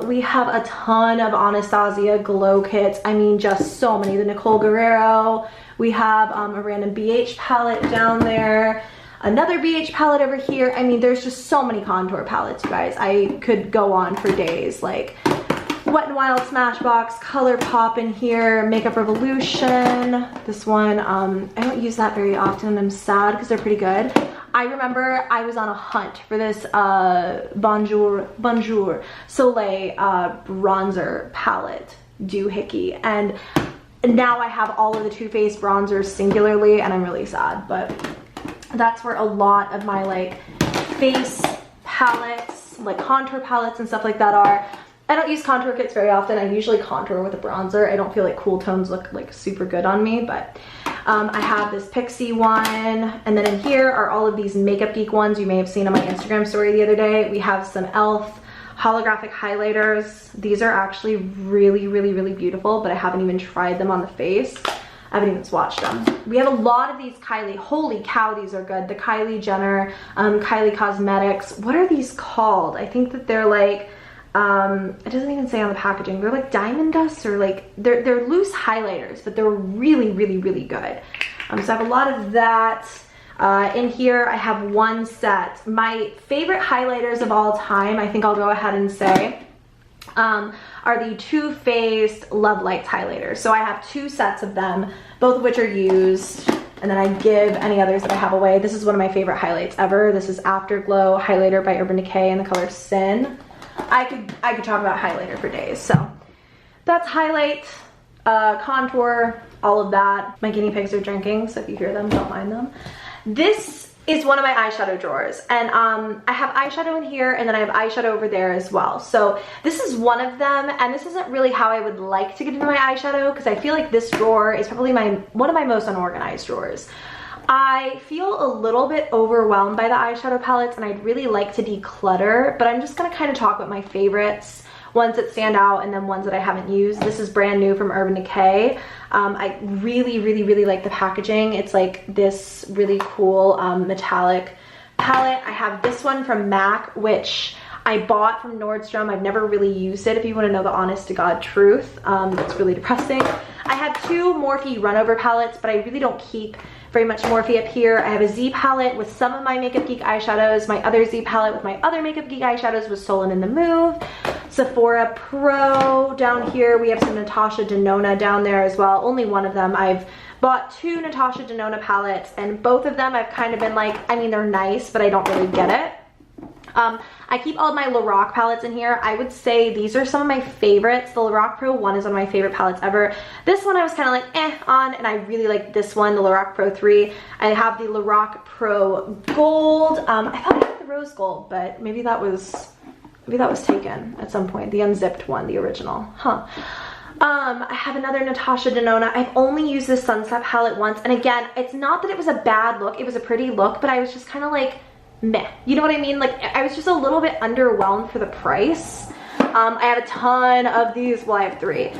We have a ton of Anastasia glow kits. I mean, just so many. The Nicole Guerrero. We have a random BH palette down there. another BH palette over here. I mean, there's just so many contour palettes, you guys. I could go on for days. Like Wet n Wild, Smashbox, ColourPop in here, Makeup Revolution. This one, I don't use that very often and I'm sad because they're pretty good. I remember I was on a hunt for this Bonjour Soleil bronzer palette, doohickey, and now I have all of the Too Faced bronzers singularly and I'm really sad, but that's where a lot of my like face palettes, like contour palettes and stuff like that are. I don't use contour kits very often. I usually contour with a bronzer. I don't feel like cool tones look like super good on me, but I have this Pixie one, and then in here are all of these Makeup Geek ones you may have seen on my Instagram story the other day. We have some e.l.f. holographic highlighters. These are actually really, really, really beautiful, but I haven't even tried them on the face. I haven't even swatched them. We have a lot of these Kylie. Holy cow, these are good. The Kylie Jenner, Kylie Cosmetics. What are these called? I think that they're like, it doesn't even say on the packaging. They're like diamond dust, or like they're loose highlighters, but they're really, really, really good. So I have a lot of that. In here I have one set. My favorite highlighters of all time, I think I'll go ahead and say, are the Too Faced Love Lights highlighters. So I have two sets of them, both of which are used, and then I give any others that I have away. This is one of my favorite highlights ever. This is Afterglow highlighter by Urban Decay in the color Sin. I could talk about highlighter for days. So that's highlight, contour, all of that. My guinea pigs are drinking, so if you hear them, don't mind them. This is one of my eyeshadow drawers, and I have eyeshadow in here, and then I have eyeshadow over there as well. So this is one of them, and this isn't really how I would like to get into my eyeshadow, because I feel like this drawer is probably one of my most unorganized drawers. I feel a little bit overwhelmed by the eyeshadow palettes, and I'd really like to declutter, but I'm just gonna kind of talk about my favorites, ones that stand out, and then ones that I haven't used. This is brand new from Urban Decay. I really, really, really like the packaging. It's like this really cool metallic palette. I have this one from MAC, which I bought from Nordstrom. I've never really used it, if you want to know the honest to God truth. It's really depressing. I have two Morphe Runover palettes, but I really don't keep very much Morphe up here. I have a Z palette with some of my Makeup Geek eyeshadows. My other Z palette with my other Makeup Geek eyeshadows was Stolen in the Move. Sephora Pro down here. We have some Natasha Denona down there as well. Only one of them. I've bought two Natasha Denona palettes, and both of them I've kind of been like, I mean, they're nice, but I don't really get it. I keep all of my Lorac palettes in here. I would say these are some of my favorites. The Lorac Pro 1 is one of my favorite palettes ever. This one I was kind of like on, and I really like this one, the Lorac Pro 3. I have the Lorac Pro Gold. I thought I had the Rose Gold, but maybe that was taken at some point. The unzipped one, the original. Huh. I have another Natasha Denona. I've only used this Sunset palette once, and again, it's not that it was a bad look. It was a pretty look, but I was just kind of like, meh. You know what I mean? Like, I was just a little bit underwhelmed for the price. I have a ton of these. Well, I have three.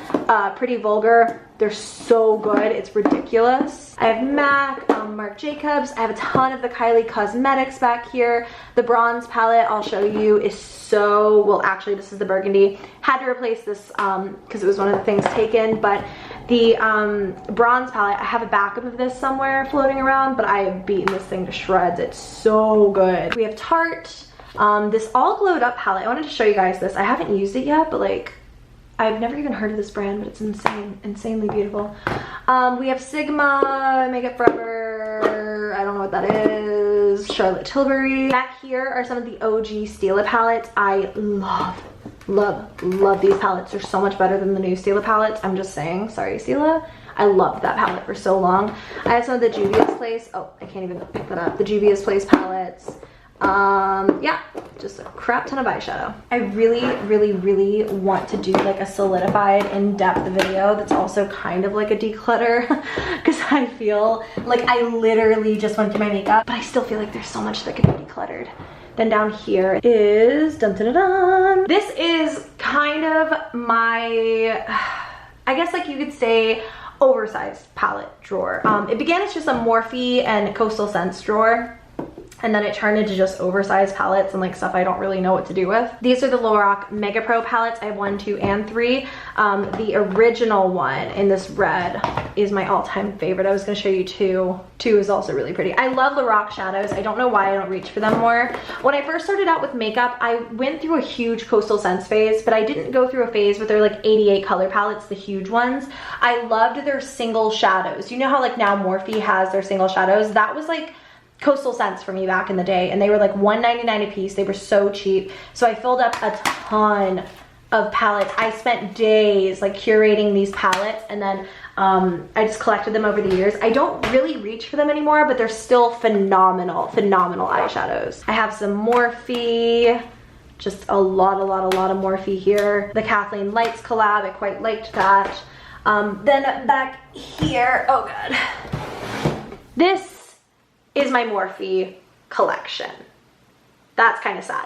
Pretty Vulgar. They're so good. It's ridiculous. I have MAC, Marc Jacobs. I have a ton of the Kylie Cosmetics back here. The bronze palette I'll show you is so, well, actually this is the burgundy. Had to replace this because it was one of the things taken, but the bronze palette, I have a backup of this somewhere floating around, but I have beaten this thing to shreds. It's so good. We have Tarte. This all glowed up palette. I wanted to show you guys this. I haven't used it yet, but like, I've never even heard of this brand, but it's insanely beautiful. We have Sigma, Makeup Forever, I don't know what that is, Charlotte Tilbury. Back here are some of the OG Stila palettes. I love these palettes. They're so much better than the new Stila palettes. I'm just saying, sorry Stila. I loved that palette for so long. I have some of the Juvia's Place. Oh, I can't even pick that up. The Juvia's Place palettes. Yeah, just a crap ton of eyeshadow. I really want to do like a solidified in-depth video that's also kind of like a declutter, because I feel like I literally just went through my makeup, but I still feel like there's so much that could be decluttered. Then down here is this is kind of my, I guess like you could say, oversized palette drawer. It began as just a Morphe and Coastal Scents drawer. and then it turned into just oversized palettes and like stuff I don't really know what to do with. These are the Lorac Mega Pro palettes. I have 1, 2, and 3. The original one in this red is my all-time favorite. I was gonna show you 2. 2 is also really pretty. I love Lorac shadows. I don't know why I don't reach for them more. When I first started out with makeup, I went through a huge Coastal Scents phase, but I didn't go through a phase with their like 88 color palettes, the huge ones. I loved their single shadows. You know how like now Morphe has their single shadows? That was like Coastal Scents for me back in the day, and they were like $1.99 a piece. They were so cheap. So I filled up a ton of palettes. I spent days like curating these palettes, and then I just collected them over the years. I don't really reach for them anymore, but they're still phenomenal eyeshadows. I have some Morphe, just a lot of Morphe here. The Kathleen Lights collab, I quite liked that. Then back here, oh god, this is my Morphe collection. That's kind of sad.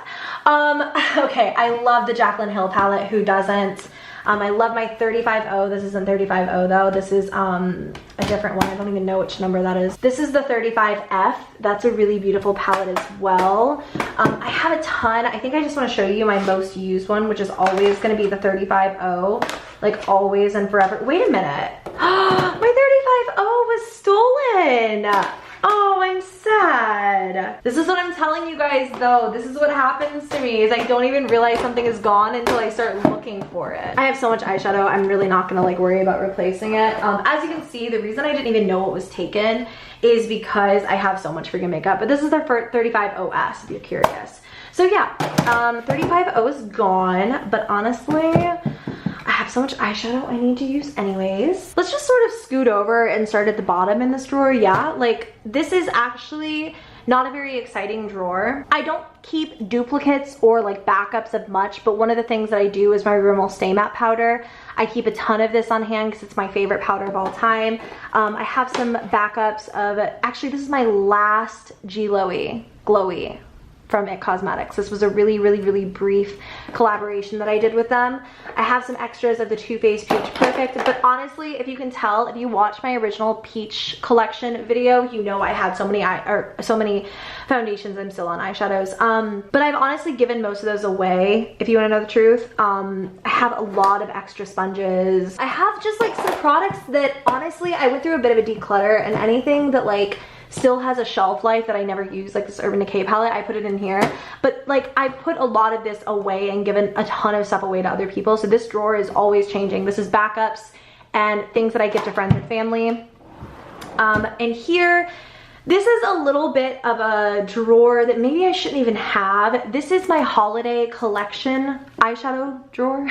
Okay, I love the Jaclyn Hill palette. Who doesn't? I love my 35O. This isn't 35O though. This is a different one. I don't even know which number that is. This is the 35F. That's a really beautiful palette as well. I have a ton. I think I just want to show you my most used one, which is always going to be the 35O. Like always and forever. Wait a minute. My 35O was stolen. Oh, I'm sad. This is what I'm telling you guys though. This is what happens to me, is I don't even realize something is gone until I start looking for it. I have so much eyeshadow, I'm really not gonna like worry about replacing it. As you can see, the reason I didn't even know it was taken is because I have so much freaking makeup. But this is their 35OS if you're curious. So yeah, 35O is gone, but honestly, I have so much eyeshadow I need to use anyways. Let's just sort of scoot over and start at the bottom in this drawer. Yeah, like this is actually not a very exciting drawer. I don't keep duplicates or like backups of much, but one of the things that I do is my Rimmel Stay Matte powder. I keep a ton of this on hand because it's my favorite powder of all time. I have some backups of, actually this is my last Glowy from IT Cosmetics. This was a really brief collaboration that I did with them. I have some extras of the Too Faced Peach Perfect, but honestly, if you can tell, if you watch my original peach collection video, you know I had so many foundations. I'm still on eyeshadows. But I've honestly given most of those away, if you want to know the truth. I have a lot of extra sponges. I have just like some products that honestly, I went through a bit of a declutter, and anything that like still has a shelf life that I never use, like this Urban Decay palette, I put it in here. But like I put a lot of this away and given a ton of stuff away to other people, so this drawer is always changing. This is backups and things that I give to friends and family. And here, this is a little bit of a drawer that maybe I shouldn't even have. This is my holiday collection eyeshadow drawer.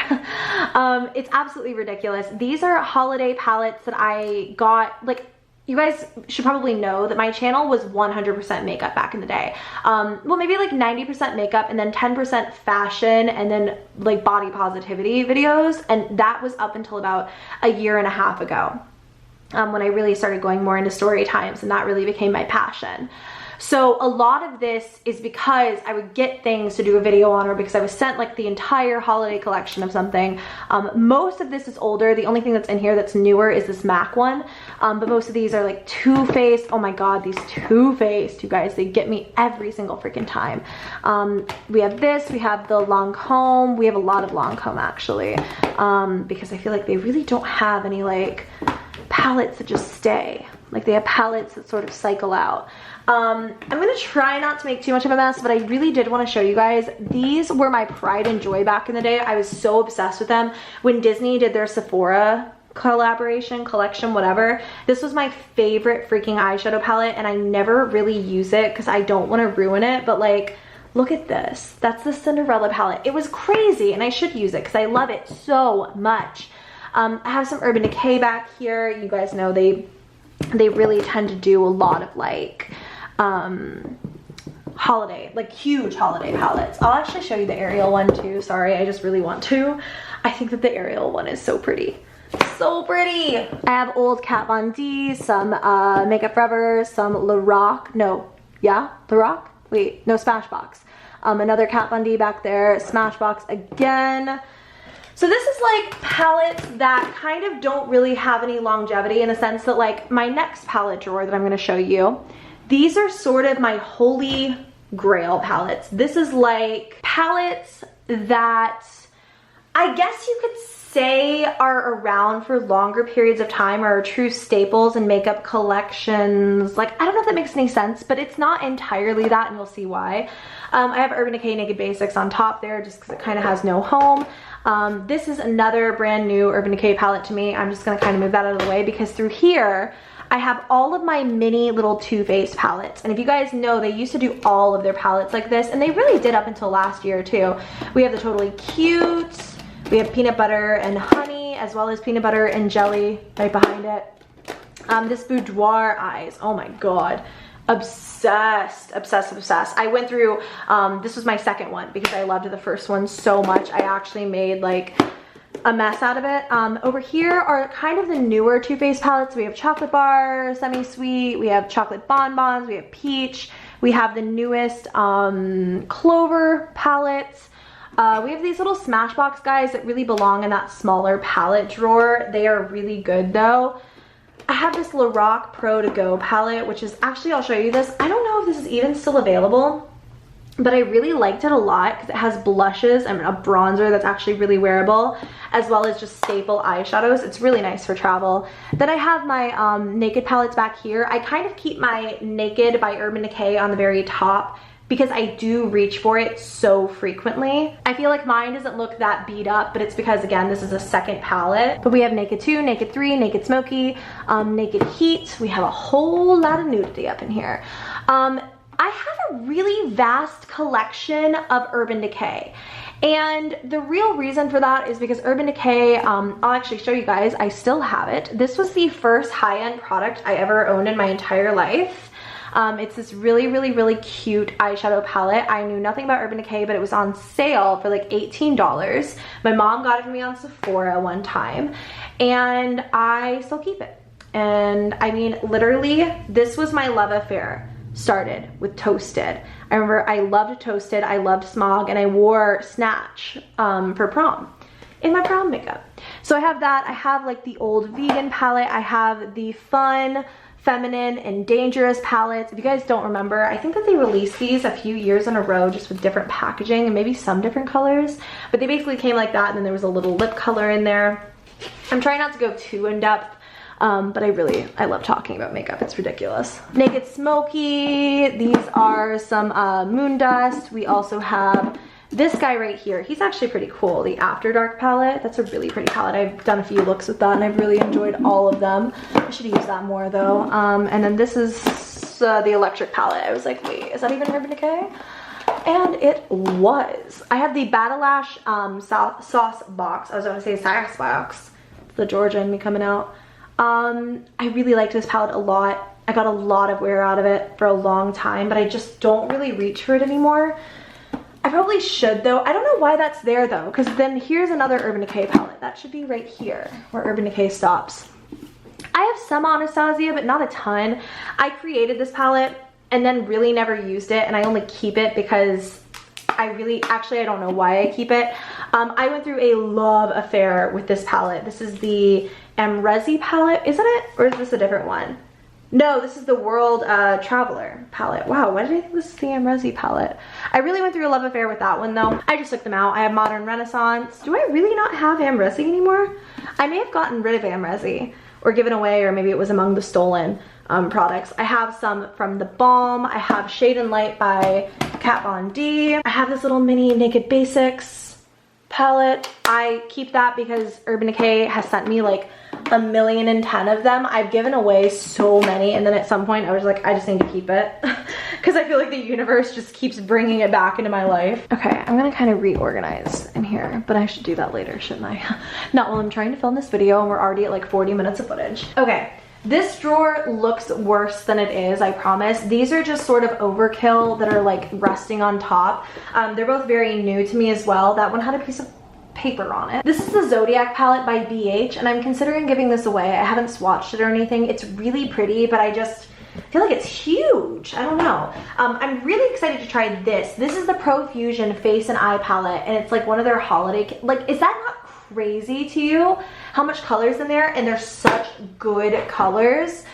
It's absolutely ridiculous. These are holiday palettes that I got, like, you guys should probably know that my channel was 100% makeup back in the day. Well, maybe like 90% makeup and then 10% fashion and then like body positivity videos. And that was up until about a year and a half ago, when I really started going more into story times, and that really became my passion. So a lot of this is because I would get things to do a video on, or because I was sent like the entire holiday collection of something. Most of this is older. The only thing that's in here that's newer is this MAC one. But most of these are like Too Faced. Oh my God, these Too Faced, you guys, they get me every single freaking time. We have this, we have the Lancome. We have a lot of Lancome actually, because I feel like they really don't have any like palettes that just stay. Like they have palettes that sort of cycle out. I'm gonna try not to make too much of a mess, but I really did want to show you guys. These were my pride and joy back in the day. I was so obsessed with them. When Disney did their Sephora collaboration, collection, whatever, this was my favorite freaking eyeshadow palette, and I never really use it because I don't want to ruin it, but like, look at this. That's the Cinderella palette. It was crazy, and I should use it because I love it so much. I have some Urban Decay back here. You guys know they really tend to do a lot of like holiday, like huge holiday palettes. I'll actually show you the Ariel one too. Sorry, I just really want to. I think that the Ariel one is so pretty. So pretty. I have old Kat Von D, some Makeup Forever, some Lorac. No, yeah, Lorac? Wait, no, Smashbox. Another Kat Von D back there, Smashbox again. So this is like palettes that kind of don't really have any longevity, in a sense that like my next palette drawer that I'm going to show you, These are sort of my holy grail palettes. This is like palettes that I guess you could say are around for longer periods of time, or are true staples in makeup collections. Like, I don't know if that makes any sense, but it's not entirely that, and you'll see why. I have Urban Decay Naked Basics on top there just because it kind of has no home. This is another brand new Urban Decay palette to me. I'm just going to kind of move that out of the way because through here I have all of my mini little Too Faced palettes. And if you guys know, they used to do all of their palettes like this, and they really did up until last year too. We have the Totally Cute, we have Peanut Butter and Honey, as well as Peanut Butter and Jelly right behind it. This Boudoir Eyes, oh my god, obsessed, obsessed, obsessed. I went through, this was my second one because I loved the first one so much. I actually made like a mess out of it. Over here are kind of the newer Too Faced palettes. We have Chocolate Bar, Semi-Sweet, we have Chocolate Bonbons, we have Peach, we have the newest Clover palettes. We have these little Smashbox guys that really belong in that smaller palette drawer. They are really good though. I have this Lorac Pro To Go palette, which is actually, I'll show you this. I don't know if this is even still available, but I really liked it a lot because it has blushes and a bronzer that's actually really wearable, as well as just staple eyeshadows. It's really nice for travel. Then I have my Naked palettes back here. I kind of keep my Naked by Urban Decay on the very top because I do reach for it so frequently. I feel like mine doesn't look that beat up, but it's because, again, this is a second palette. But we have Naked 2, Naked 3, Naked Smoky, Naked Heat. We have a whole lot of nudity up in here. I have a really vast collection of Urban Decay. And the real reason for that is because Urban Decay, I'll actually show you guys, I still have it. This was the first high-end product I ever owned in my entire life. It's this really, really, really cute eyeshadow palette. I knew nothing about Urban Decay, but it was on sale for like $18. My mom got it for me on Sephora one time, and I still keep it. And I mean, literally, this was my love affair. Started with Toasted. I remember I loved Toasted, I loved Smog, and I wore Snatch for prom, in my prom makeup. So I have that. I have like the old vegan palette. I have the fun, feminine, and dangerous palettes. If you guys don't remember, I think that they released these a few years in a row just with different packaging and maybe some different colors, but they basically came like that, and then there was a little lip color in there. I'm trying not to go too in depth, but I love talking about makeup. It's ridiculous. Naked Smoky, these are some Moon Dust. We also have this guy right here. He's actually pretty cool, the After Dark palette. That's a really pretty palette. I've done a few looks with that and I've really enjoyed all of them. I should use that more though. And then this is the Electric palette. I was like, wait, is that even Urban Decay? And it was. I have the Battalash sauce box. I was going to say sauce box. It's the Georgia in me coming out. I really liked this palette a lot. I got a lot of wear out of it for a long time, but I just don't really reach for it anymore. I probably should though. I don't know why that's there though, because then here's another Urban Decay palette. That should be right here where Urban Decay stops. I have some Anastasia, but not a ton. I created this palette and then really never used it, and I only keep it because I don't know why I keep it. I went through a love affair with this palette. This is the Amrezi palette, isn't it? Or is this a different one? No, this is the World Traveler palette. Wow, why did I think this is the Amrezi palette? I really went through a love affair with that one though. I just took them out. I have Modern Renaissance. Do I really not have Amrezi anymore? I may have gotten rid of Amrezi or given away, or maybe it was among the stolen products. I have some from the Balm. I have Shade and Light by Kat Von D. I have this little mini Naked Basics palette. I keep that because Urban Decay has sent me like 1,010,000 of them. I've given away so many, and then at some point I was like, I just need to keep it because I feel like the universe just keeps bringing it back into my life. Okay, I'm gonna kind of reorganize in here, but I should do that later, shouldn't I? Not while I'm trying to film this video and we're already at like 40 minutes of footage. Okay, this drawer looks worse than it is, I promise. These are just sort of overkill that are like resting on top. They're both very new to me as well. That one had a piece of paper on it. This is the Zodiac palette by BH, and I'm considering giving this away. I haven't swatched it or anything. It's really pretty, but I feel like it's huge. I don't know. I'm really excited to try this. This is the Profusion Face and Eye palette, and it's like one of their holiday, like, is that not crazy to you how much colors in there? And they're such good colors.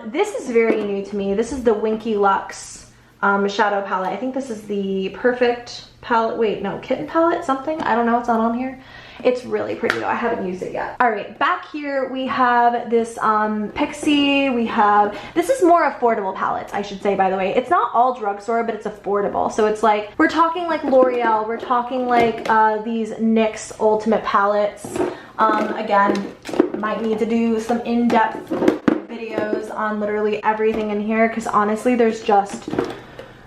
This is very new to me. This is the Winky Luxe shadow palette. I think this is the Perfect palette. Wait, no, Kitten palette, something. I don't know, it's not on here. It's really pretty though. I haven't used it yet. All right, back here we have this Pixie. This is more affordable palettes, I should say, by the way. It's not all drugstore, but it's affordable. So it's like, we're talking like L'Oreal, we're talking like these NYX Ultimate palettes. Again, might need to do some in-depth videos on literally everything in here, because honestly, there's just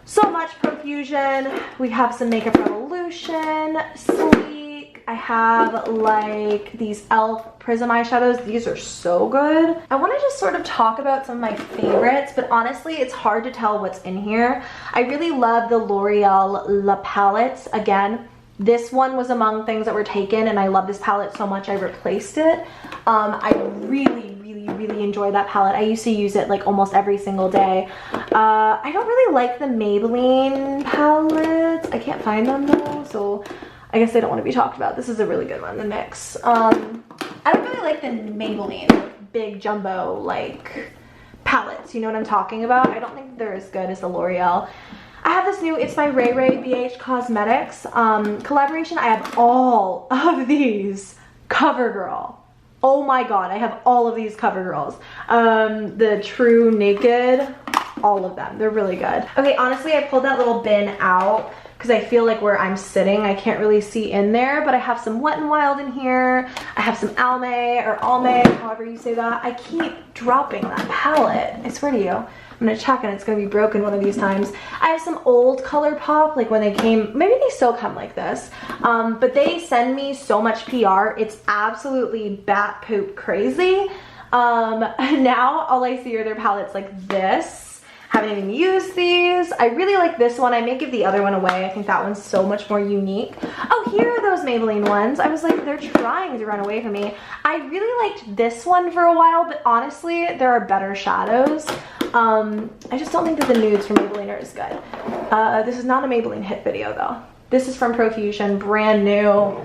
so much profusion. We have some Makeup Revolution, Sleek. I have like these e.l.f. Prism eyeshadows. These are so good. I want to just sort of talk about some of my favorites, but honestly, it's hard to tell what's in here. I really love the L'Oreal La palettes. Again, this one was among things that were taken, and I love this palette so much I replaced it. I really enjoy that palette. I used to use it like almost every single day. I don't really like the Maybelline palettes. I can't find them though, so I guess they don't want to be talked about. This is a really good one, the NYX. I don't really like the Maybelline big jumbo like palettes. You know what I'm talking about? I don't think they're as good as the L'Oreal. I have this new It's by Ray Ray BH Cosmetics collaboration. I have all of these CoverGirl. Oh my god, I have all of these CoverGirls. The True Naked, all of them. They're really good. Okay, honestly, I pulled that little bin out because I feel like where I'm sitting, I can't really see in there, but I have some Wet n Wild in here. I have some Almay, or Almay, however you say that. I keep dropping that palette. I swear to you. I'm gonna check and it's gonna be broken one of these times. I have some old ColourPop, like when they came, maybe they still come like this, but they send me so much PR. It's absolutely bat poop crazy. Now all I see are their palettes like this. Haven't even used these. I really like this one. I may give the other one away. I think that one's so much more unique. Oh, here are those Maybelline ones. I was like, they're trying to run away from me. I really liked this one for a while, but honestly, there are better shadows. I just don't think that the nudes from Maybelline are as good. This is not a Maybelline hit video though. This is from Profusion, brand new.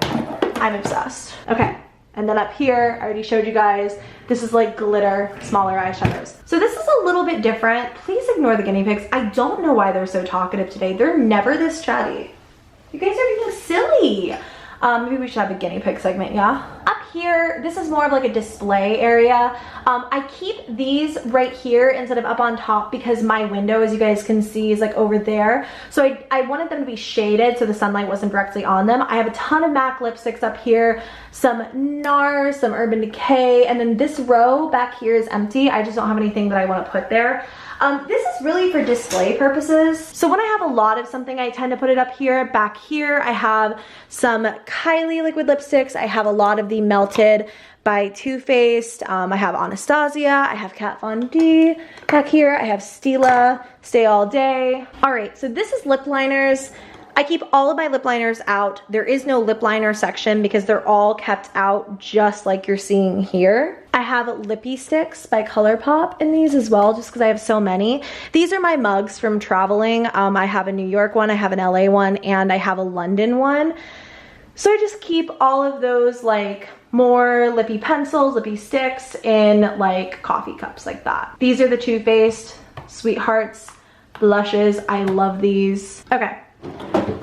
I'm obsessed. Okay. And then up here, I already showed you guys, this is like glitter, smaller eyeshadows. So this is a little bit different. Please ignore the guinea pigs. I don't know why they're so talkative today. They're never this chatty. You guys are being silly. Maybe we should have a guinea pig segment, yeah? Up here, this is more of like a display area. I keep these right here instead of up on top because my window, as you guys can see, is like over there. So I wanted them to be shaded so the sunlight wasn't directly on them. I have a ton of MAC lipsticks up here, some NARS, some Urban Decay, and then this row back here is empty. I just don't have anything that I want to put there. This is really for display purposes. So when I have a lot of something, I tend to put it up here. Back here, I have some Kylie liquid lipsticks. I have a lot of the Melted by Too Faced. I have Anastasia. I have Kat Von D. Back here, I have Stila, Stay All Day. All right, so this is lip liners. I keep all of my lip liners out. There is no lip liner section because they're all kept out just like you're seeing here. I have Lippy Sticks by ColourPop in these as well, just because I have so many. These are my mugs from traveling. I have a New York one, I have an LA one, and I have a London one. So I just keep all of those like more lippy pencils, lippy sticks in like coffee cups like that. These are the Too Faced Sweethearts blushes. I love these. Okay.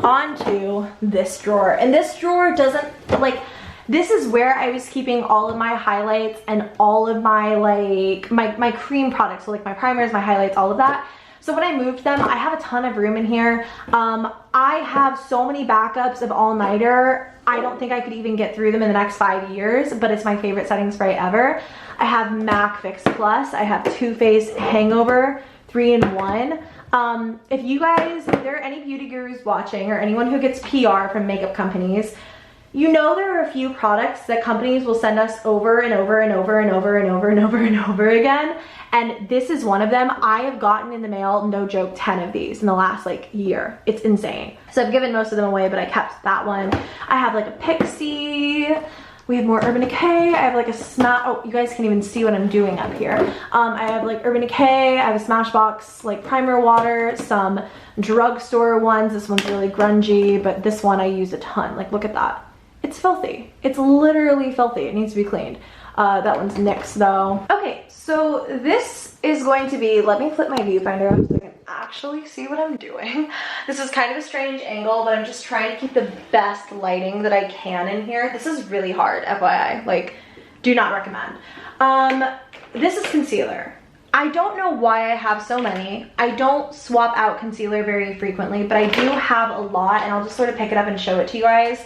On to this drawer, and this drawer doesn't like, this is where I was keeping all of my highlights and all of my like my cream products, so like my primers, my highlights, all of that. So when I moved them, I have a ton of room in here. I have so many backups of all-nighter. I don't think I could even get through them in the next 5 years, but it's my favorite setting spray ever. I have MAC Fix Plus. I have Too Faced Hangover 3-in-1. If you guys, if there are any beauty gurus watching or anyone who gets PR from makeup companies, you know there are a few products that companies will send us over and over and over and over and over and over and over again. And this is one of them. I have gotten in the mail, no joke, 10 of these in the last like year. It's insane. So I've given most of them away, but I kept that one. I have like a Pixie. We have more Urban Decay. I have like a oh, you guys can't even see what I'm doing up here. I have like Urban Decay. I have a Smashbox like primer water, some drugstore ones. This one's really grungy, but this one I use a ton. Like, look at that. It's filthy. It's literally filthy. It needs to be cleaned. That one's NYX though. Okay, so this is going to be, let me flip my viewfinder up so I can actually see what I'm doing. This is kind of a strange angle, but I'm just trying to keep the best lighting that I can in here. This is really hard, FYI, like, do not recommend. This is concealer. I don't know why I have so many. I don't swap out concealer very frequently, but I do have a lot, and I'll just sort of pick it up and show it to you guys.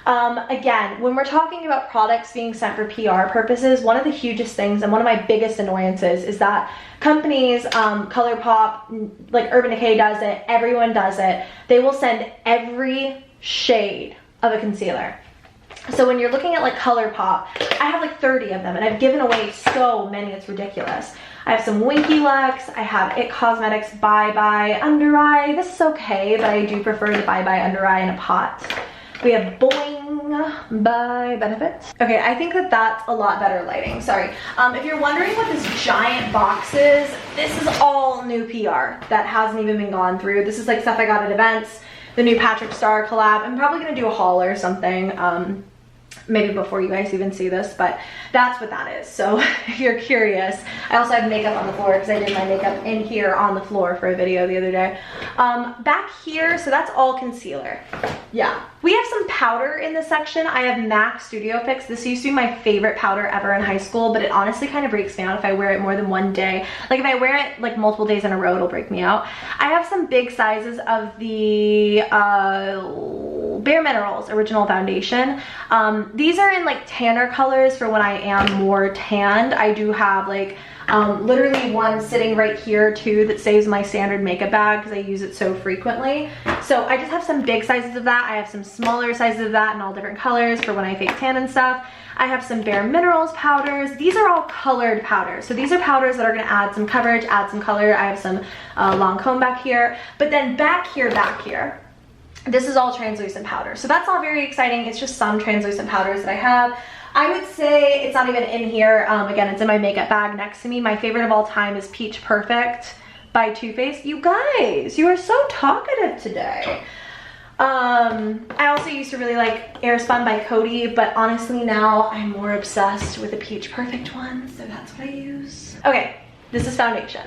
Again, when we're talking about products being sent for PR purposes, one of the hugest things and one of my biggest annoyances is that companies, ColourPop, like Urban Decay does it, everyone does it, they will send every shade of a concealer. So when you're looking at like ColourPop, I have like 30 of them, and I've given away so many, it's ridiculous. I have some Winky Lux, I have IT Cosmetics Bye Bye Under Eye. This is okay, but I do prefer the Bye Bye Under Eye in a pot. We have Boing by Benefit. Okay, I think that that's a lot better lighting, sorry. If you're wondering what this giant box is, this is all new PR that hasn't even been gone through. This is like stuff I got at events, the new Patrick Star collab. I'm probably gonna do a haul or something. Maybe before you guys even see this, but that's what that is. So if you're curious, I also have makeup on the floor because I did my makeup in here on the floor for a video the other day. Back here, so that's all concealer. Yeah. We have some powder in this section. I have MAC Studio Fix. This used to be my favorite powder ever in high school, but it honestly kind of breaks me out if I wear it more than one day. Like if I wear it like multiple days in a row, it'll break me out. I have some big sizes of the Bare Minerals Original Foundation. These are in like tanner colors for when I am more tanned. I do have like literally one sitting right here too that saves my standard makeup bag because I use it so frequently. So I just have some big sizes of that. I have some smaller sizes of that in all different colors for when I fake tan and stuff. I have some Bare Minerals powders. These are all colored powders. So these are powders that are gonna add some coverage, add some color. I have some Lancome back here. But then back here, this is all translucent powder. So that's all very exciting. It's just some translucent powders that I have. I would say it's not even in here. Again, it's in my makeup bag next to me. My favorite of all time is Peach Perfect by Too Faced. You guys, you are so talkative today. I also used to really like Airspun by Coty, but honestly now I'm more obsessed with the Peach Perfect one, so that's what I use. Okay, this is foundation.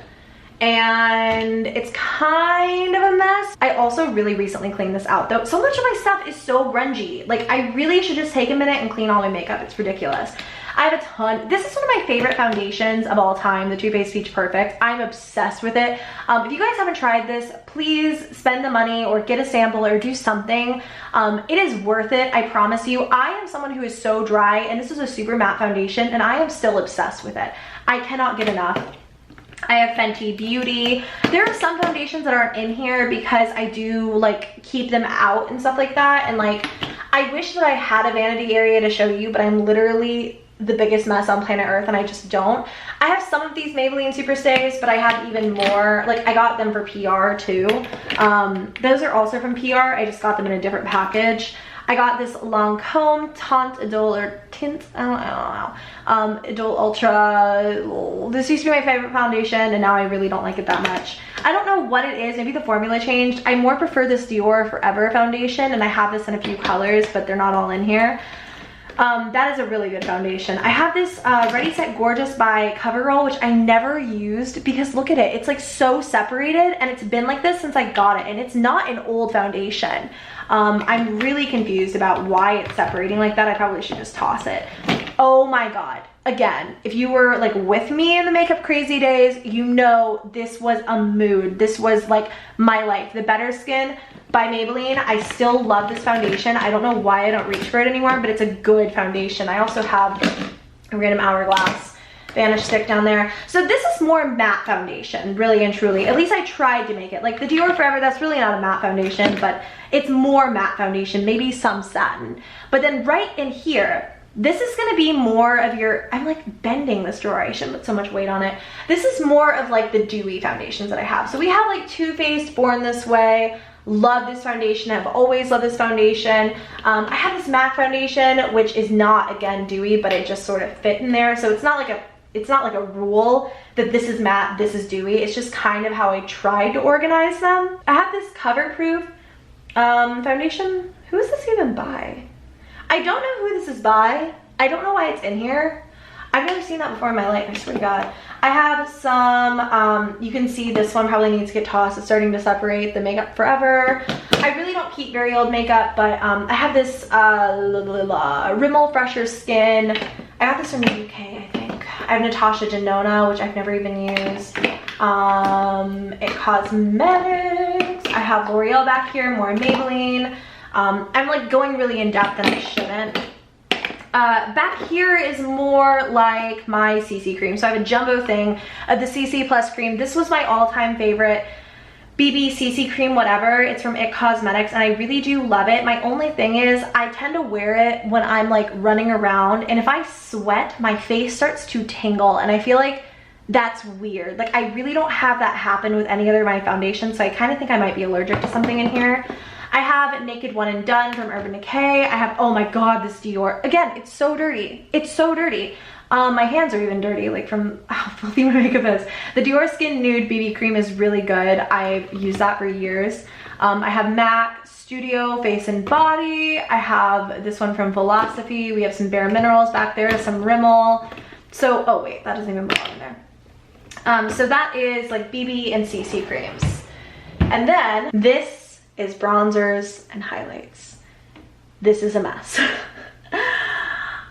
And it's kind of a mess. I also really recently cleaned this out though. So much of my stuff is so grungy. Like I really should just take a minute and clean all my makeup. It's ridiculous. I have a ton. This is one of my favorite foundations of all time, the Too Faced Peach Perfect. I'm obsessed with it. If you guys haven't tried this, please spend the money or get a sample or do something. It is worth it, I promise you. I am someone who is so dry, and this is a super matte foundation, and I am still obsessed with it. I cannot get enough. I have Fenty Beauty. There are some foundations that aren't in here because I do like keep them out and stuff like that. And like, I wish that I had a vanity area to show you, but I'm literally the biggest mess on planet Earth and I just don't. I have some of these Maybelline Superstays, but I have even more. Like I got them for PR too. Those are also from PR. I just got them in a different package. I got this Lancome Tint, I don't know, Idole Ultra. This used to be my favorite foundation and now I really don't like it that much. I don't know what it is, maybe the formula changed. I more prefer this Dior Forever foundation, and I have this in a few colors, but they're not all in here. That is a really good foundation. I have this Ready Set Gorgeous by CoverGirl, which I never used because look at it. It's like so separated and it's been like this since I got it, and it's not an old foundation. I'm really confused about why it's separating like that. I probably should just toss it. Oh my God. Again, if you were like with me in the makeup crazy days, you know this was a mood. This was like my life. The Better Skin by Maybelline. I still love this foundation. I don't know why I don't reach for it anymore, but it's a good foundation. I also have a random Hourglass Vanish stick down there. So this is more matte foundation, really and truly. At least I tried to make it. Like the Dior Forever, that's really not a matte foundation, but it's more matte foundation, maybe some satin. But then right in here, this is gonna be more of your, I'm like bending this drawer, I shouldn't put so much weight on it. This is more of like the dewy foundations that I have. So we have like Too Faced Born This Way. Love this foundation. I've always loved this foundation. I have this MAC foundation, which is not, again, dewy, but it just sort of fit in there. So it's not like a rule that this is matte, this is dewy. It's just kind of how I tried to organize them. I have this Coverproof foundation. Who is this even by? I don't know who this is by. I don't know why it's in here. I've never seen that before in my life, I swear to God. I have some, you can see this one probably needs to get tossed. It's starting to separate the Makeup Forever. I really don't keep very old makeup, but I have this Rimmel Fresher Skin. I got this from the UK, I think. I have Natasha Denona, which I've never even used. It Cosmetics. I have L'Oreal back here, more Maybelline. I'm like going really in depth and I shouldn't. Back here is more like my CC cream. So I have a jumbo thing of the CC Plus cream. This was my all-time favorite BB CC cream, whatever. It's from It Cosmetics and I really do love it. My only thing is I tend to wear it when I'm like running around, and if I sweat, my face starts to tingle, and I feel like that's weird. Like I really don't have that happen with any other of my foundations, so I kind of think I might be allergic to something in here. I have Naked One and Done from Urban Decay. I have, oh my god, this Dior. Again, it's so dirty. It's so dirty. My hands are even dirty, like from how filthy my makeup is. The Dior Skin Nude BB Cream is really good. I've used that for years. I have MAC Studio Face and Body. I have this one from Philosophy. We have some Bare Minerals back there, some Rimmel. So, oh wait, that doesn't even belong in there. So that is like BB and CC creams. And then this is bronzers and highlights. This is a mess.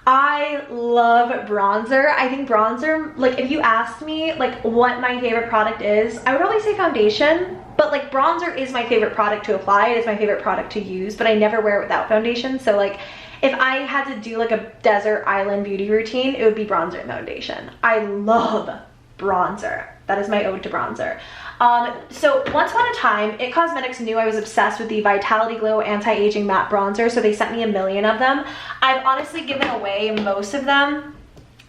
I love bronzer. I think bronzer, like if you asked me like what my favorite product is, I would probably say foundation, but like bronzer is my favorite product to apply. It is my favorite product to use, but I never wear it without foundation. So like if I had to do like a desert island beauty routine, it would be bronzer and foundation. I love bronzer. That is my ode to bronzer. So once upon a time, It Cosmetics knew I was obsessed with the Vitality Glow Anti-Aging Matte Bronzer, so they sent me a million of them. I've honestly given away most of them,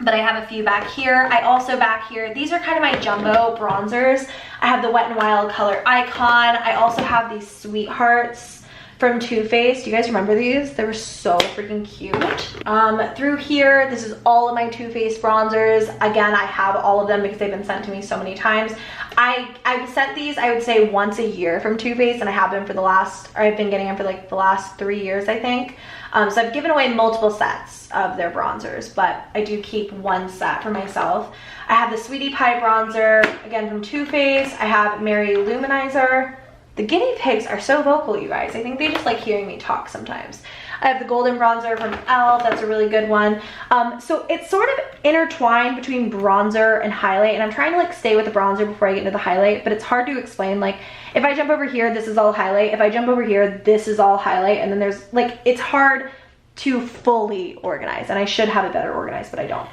but I have a few back here. I also back here, these are kind of my jumbo bronzers. I have the Wet n Wild Color Icon. I also have these Sweethearts from Too Faced. Do you guys remember these? They were so freaking cute. Through here, this is all of my Too Faced bronzers. Again, I have all of them because they've been sent to me so many times. I've sent these, I would say, once a year from Too Faced, and I have them for the last, or I've been getting them for like the last 3 years, I think. So I've given away multiple sets of their bronzers, but I do keep one set for myself. I have the Sweetie Pie bronzer, again from Too Faced. I have Mary Luminizer. The guinea pigs are so vocal, you guys. I think they just like hearing me talk sometimes. I have the golden bronzer from e.l.f. That's a really good one. So it's sort of intertwined between bronzer and highlight, and I'm trying to like stay with the bronzer before I get into the highlight, but it's hard to explain. Like if I jump over here, this is all highlight. If I jump over here, this is all highlight, and then there's like, it's hard to fully organize, and I should have it better organized, but I don't.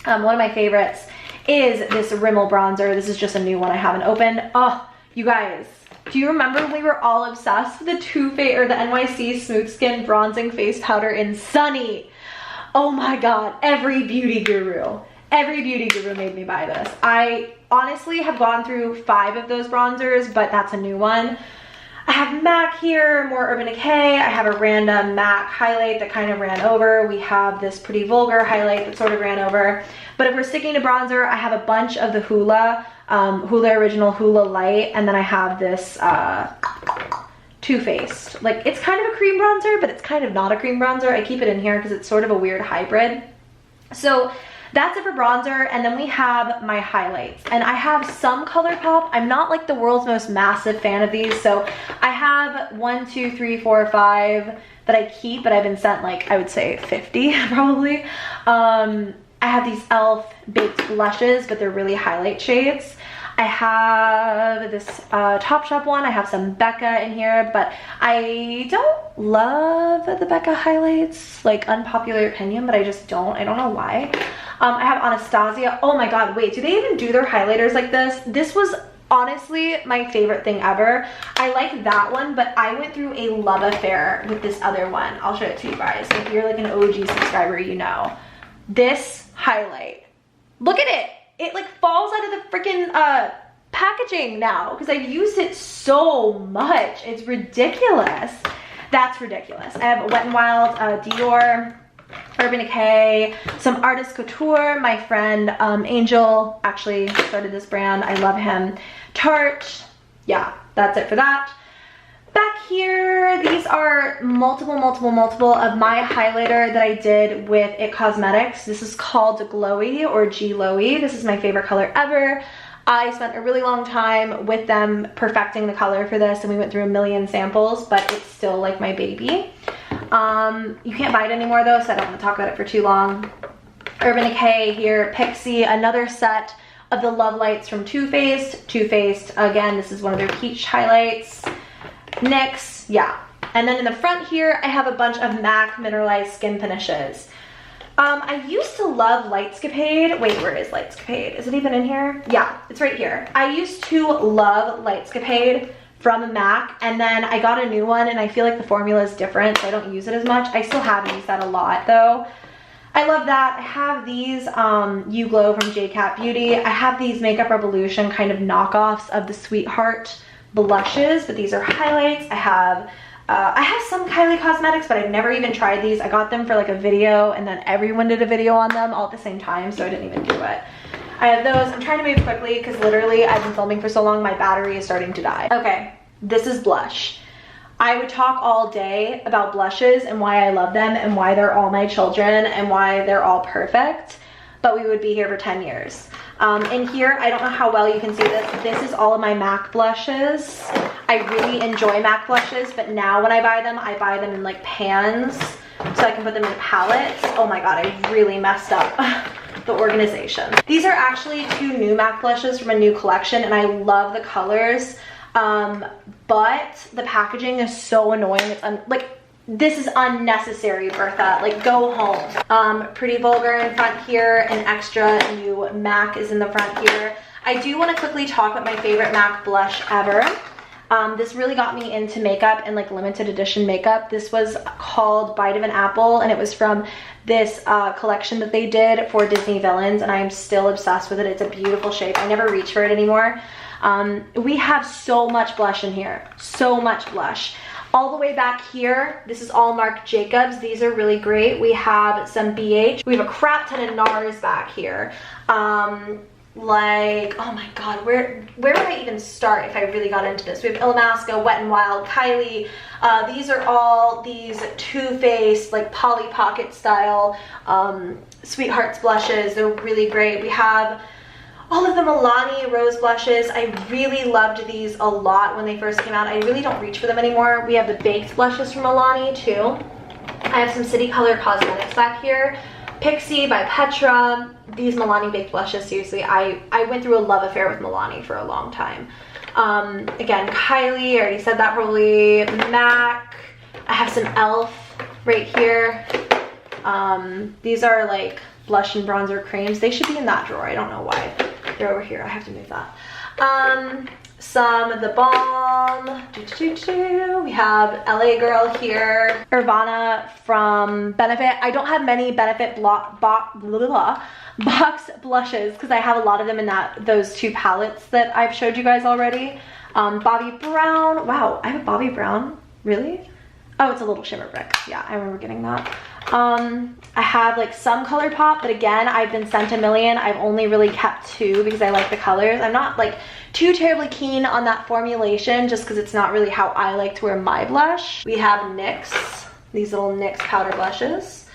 One of my favorites is this Rimmel bronzer. This is just a new one I haven't opened. Oh, you guys. Do you remember when we were all obsessed with the Too Faced or the NYC Smooth Skin Bronzing Face Powder in Sunny? Oh my god, every beauty guru made me buy this. I honestly have gone through 5 of those bronzers, but that's a new one. I have MAC here, more Urban Decay. I have a random MAC highlight that kind of ran over. We have this Pretty Vulgar highlight that sort of ran over. But if we're sticking to bronzer, I have a bunch of the Hoola Original Hoola Light, and then I have this Too Faced. Like, it's kind of a cream bronzer, but it's kind of not a cream bronzer. I keep it in here because it's sort of a weird hybrid. So that's it for bronzer, and then we have my highlights. And I have some ColourPop. I'm not like the world's most massive fan of these, so I have 1, 2, 3, 4, 5 that I keep, but I've been sent like, I would say 50 probably. I have these e.l.f. baked blushes, but they're really highlight shades. I have this Topshop one. I have some Becca in here, but I don't love the Becca highlights. Like, unpopular opinion, but I just don't. I don't know why. I have Anastasia. Oh my god, wait, do they even do their highlighters like this? This was honestly my favorite thing ever. I like that one, but I went through a love affair with this other one. I'll show it to you guys. If you're like an OG subscriber, you know. This highlight. Look at it. It like falls out of the freaking packaging now because I've used it so much. It's ridiculous. That's ridiculous. I have Wet n Wild, Dior, Urban Decay, some Artist Couture. My friend Angel actually started this brand. I love him. Tarte. Yeah, that's it for that. Back here, these are multiple of my highlighter that I did with It Cosmetics. This is called Glowy or Glowy. This is my favorite color ever. I spent a really long time with them perfecting the color for this, and we went through a million samples, but it's still like my baby. You can't buy it anymore though, so I don't want to talk about it for too long. Urban Decay here, Pixie, another set of the Love Lights from Too Faced. Too Faced, again, this is one of their peach highlights. NYX, yeah. And then in the front here, I have a bunch of MAC Mineralized Skin Finishes. I used to love Lightscapade. Wait, where is Lightscapade? Is it even in here? Yeah, it's right here. I used to love Lightscapade from MAC, and then I got a new one, and I feel like the formula is different, so I don't use it as much. I still have used that a lot, though. I love that. I have these You Glow from JCat Beauty. I have these Makeup Revolution kind of knockoffs of the Sweetheart blushes, but these are highlights. I have some Kylie Cosmetics, but I've never even tried these. I got them for like a video, and then everyone did a video on them all at the same time, so I didn't even do it. I have those. I'm trying to move quickly because literally I've been filming for so long, my battery is starting to die. Okay, this is blush. I would talk all day about blushes and why I love them and why they're all my children and why they're all perfect, but we would be here for 10 years. In here, I don't know how well you can see this. This is all of my MAC blushes. I really enjoy MAC blushes, but now when I buy them in like pans so I can put them in palettes. Oh my god, I really messed up the organization. These are actually 2 new MAC blushes from a new collection, and I love the colors. But the packaging is so annoying. It's like, this is unnecessary, Bertha. Like, go home. Pretty Vulgar in front here. An extra new MAC is in the front here. I do want to quickly talk about my favorite MAC blush ever. This really got me into makeup and like limited edition makeup. This was called Bite of an Apple, and it was from this collection that they did for Disney villains, and I am still obsessed with it. It's a beautiful shape. I never reach for it anymore. We have so much blush in here, so much blush. All the way back here, this is all Marc Jacobs. These are really great. We have some BH. We have a crap ton of NARS back here. Like, oh my god, where would I even start if I really got into this? We have Illamasqua, Wet n Wild, Kylie. These are all these Too Faced, like Polly Pocket style Sweethearts blushes. They're really great. We have all of the Milani rose blushes. I really loved these a lot when they first came out. I really don't reach for them anymore. We have the baked blushes from Milani too. I have some City Color Cosmetics back here. Pixie by Petra. These Milani baked blushes, seriously, I went through a love affair with Milani for a long time. Again, Kylie, I already said that probably. MAC. I have some e.l.f. right here. These are like blush and bronzer creams. They should be in that drawer. I don't know why. They're over here. I have to move that. Some of the balm. We have LA Girl here. Urbana from Benefit. I don't have many Benefit box blushes because I have a lot of them in those 2 palettes that I've showed you guys already. Bobbi Brown. Wow, I have a Bobbi Brown. Really? Oh, it's a little shimmer brick. Yeah, I remember getting that. I have like some ColourPop, but again, I've been sent a million. I've only really kept 2 because I like the colors. I'm not like too terribly keen on that formulation just because it's not really how I like to wear my blush. We have NYX, these little NYX powder blushes.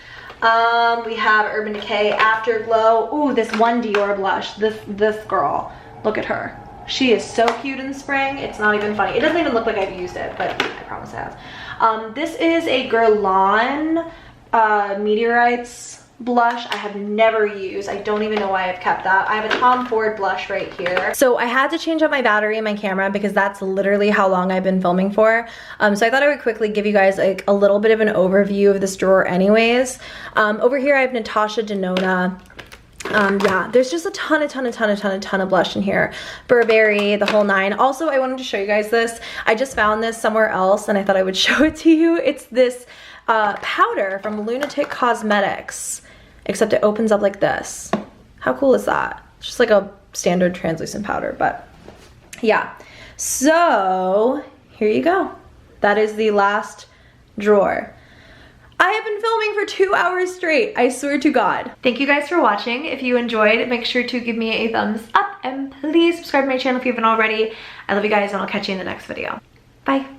We have Urban Decay Afterglow. Ooh, this one Dior blush. This girl, look at her. She is so cute in spring. It's not even funny. It doesn't even look like I've used it, but I promise I have. This is a Guerlain Meteorites blush. I have never used. I don't even know why I've kept that. I have a Tom Ford blush right here. So I had to change out my battery in my camera because that's literally how long I've been filming for. So I thought I would quickly give you guys like a little bit of an overview of this drawer anyways. Over here I have Natasha Denona. Yeah, there's just a ton of blush in here. Burberry, the whole 9. Also, I wanted to show you guys this. I just found this somewhere else and I thought I would show it to you. It's this powder from Lunatic Cosmetics, except it opens up like this. How cool is that? It's just like a standard translucent powder, but yeah. So here you go. That is the last drawer. I have been filming for 2 hours straight, I swear to God. Thank you guys for watching. If you enjoyed, make sure to give me a thumbs up and please subscribe to my channel if you haven't already. I love you guys and I'll catch you in the next video. Bye.